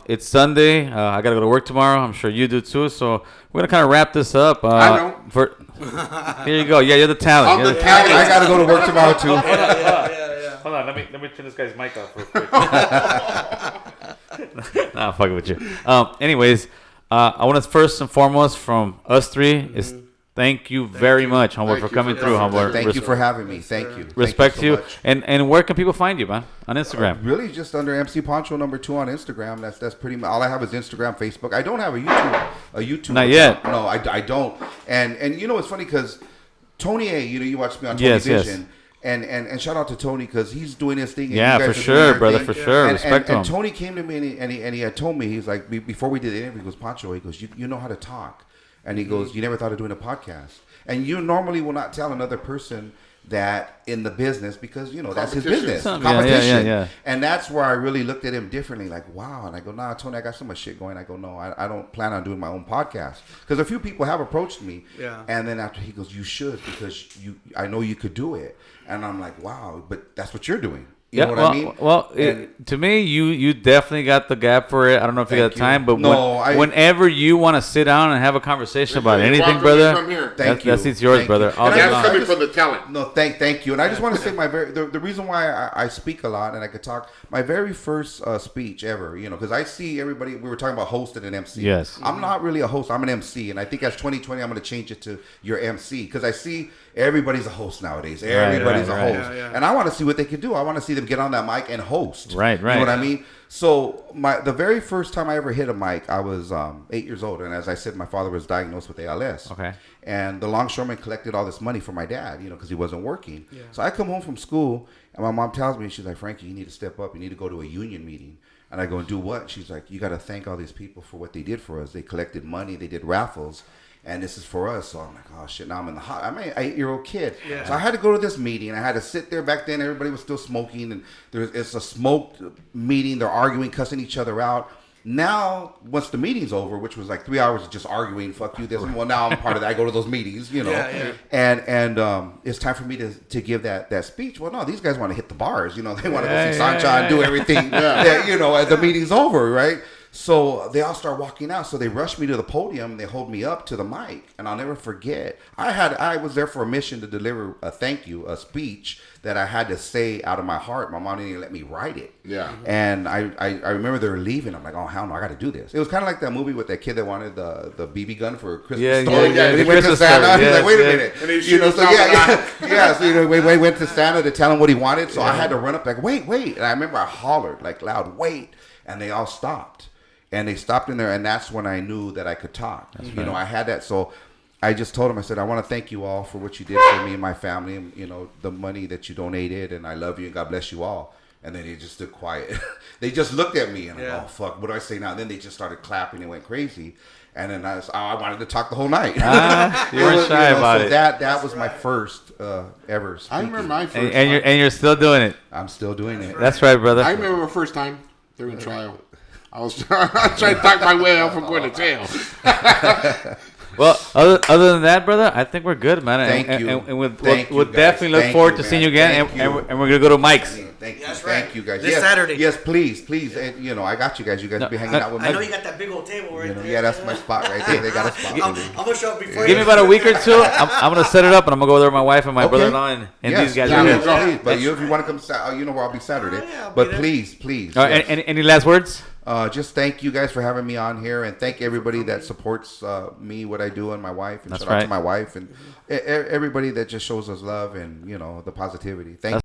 It's Sunday. I gotta go to work tomorrow. I'm sure you do too. So we're gonna kind of wrap this up. I know. Here you go. Yeah, you're the talent. I'm the talent. I gotta go to work tomorrow too. Yeah. Hold on. Let me turn this guy's mic off real quick. Nah, I'm fucking with you. Anyways, I want to first and foremost from us 3 is thank you very much, homeboy, for coming through, homeboy. Thank you for having me. Thank you. Respect to you. And where can people find you, man? On Instagram? Really, just under MC Pancho #2 on Instagram. That's pretty much all I have is Instagram, Facebook. I don't have a YouTube. Not yet. No, I don't. And it's funny because Tony A. You watch me on Tony Vision. Yes. And shout out to Tony because he's doing his thing. And yeah, for sure, brother, for sure. Respect to him. And Tony came to me and he had told me, he's like, before we did the interview, he goes, Pancho, he goes, you know how to talk. And he goes, you never thought of doing a podcast? And you normally will not tell another person that in the business because, you know, that's his Competition. business. Yeah, Competition. yeah. And that's where I really looked at him differently. Like, wow. And I go, nah, Tony, I got so much shit going. I go, no, I don't plan on doing my own podcast. Because a few people have approached me. Yeah. And then after he goes, you should because I know you could do it. And I'm like, wow, but that's what you're doing. You know what I mean? Well, to me, you definitely got the gap for it. I don't know if you got time, but whenever you want to sit down and have a conversation about anything, brother, that seat's yours, brother. And that's coming from the talent. No, thank you. And I just want to say the reason why I speak a lot and I could talk, my very first speech ever, you know, because I see everybody, we were talking about host and an MC. Yes. I'm not really a host. I'm an MC. And I think as 2020, I'm going to change it to your MC because I see everybody's a host nowadays. Everybody's a host. Yeah. And I want to see what they can do. I want to see them get on that mic and host. Right. You know what I mean? So the very first time I ever hit a mic, I was 8 years old. And as I said, my father was diagnosed with ALS. Okay. And the longshoreman collected all this money for my dad, you know, because he wasn't working. Yeah. So I come home from school, and my mom tells me, she's like, Frankie, you need to step up. You need to go to a union meeting. And I go, and do what? She's like, you got to thank all these people for what they did for us. They collected money. They did raffles. And this is for us. So I'm like, oh, shit, now I'm in the hot. I'm an 8-year-old kid. Yeah. So I had to go to this meeting. I had to sit there. Back then, everybody was still smoking. And it's a smoked meeting. They're arguing, cussing each other out. Now, once the meeting's over, which was like 3 hours of just arguing, fuck you, this. Well, now I'm part of that. I go to those meetings, you know. Yeah. And it's time for me to give that speech. Well, no, these guys want to hit the bars. You know, they want to go see Sancha and do everything, that, you know, as the meeting's over, right? So they all start walking out. So they rush me to the podium. They hold me up to the mic, and I'll never forget. I was there for a mission to deliver a speech that I had to say out of my heart. My mom didn't even let me write it. Yeah. And I remember they were leaving. I'm like, oh hell no, I got to do this. It was kind of like that movie with that kid that wanted the BB gun for a Christmas story. Yeah. He went to Santa. He's like, wait a minute. And he you know, so yeah. So you know, we went to Santa to tell him what he wanted. So I had to run up like, wait. And I remember I hollered like loud, wait, and they all stopped. And they stopped in there, and that's when I knew that I could talk. That's you know, I had that. So I just told him, I said, I want to thank you all for what you did for me and my family, and, you know, the money that you donated, and I love you, and God bless you all. And then they just stood quiet. They just looked at me, and I'm like, oh, fuck, what do I say now? And then they just started clapping and went crazy. And then I wanted to talk the whole night. You weren't shy about it. That was my first ever speaking. I remember my first and you're still doing it. I'm still doing it. That's right, brother. I remember my first time during trial. I was trying to talk my way out from going to jail. Well, other than that, brother, I think we're good, man. Thank you. And we'll definitely look forward to seeing you again. And we're going to go to Mike's. Thank you. That's right. Thank you, guys. This Saturday. Yes, please. And, you know, I got you guys. You guys be hanging out with me. I know you got that big old table right there. Yeah, that's my spot right there. They got a spot. I'm going to show up before Give me about a week or two. I'm going to set it up, and I'm going to go there with my wife and my brother-in-law and these guys. Please. But if you want to come, you know where I'll be Saturday. But please. Any last words? Just thank you guys for having me on here, and thank everybody that supports me, what I do, and my wife. And shout out to my wife and everybody that just shows us love and, you know, the positivity. Thank you.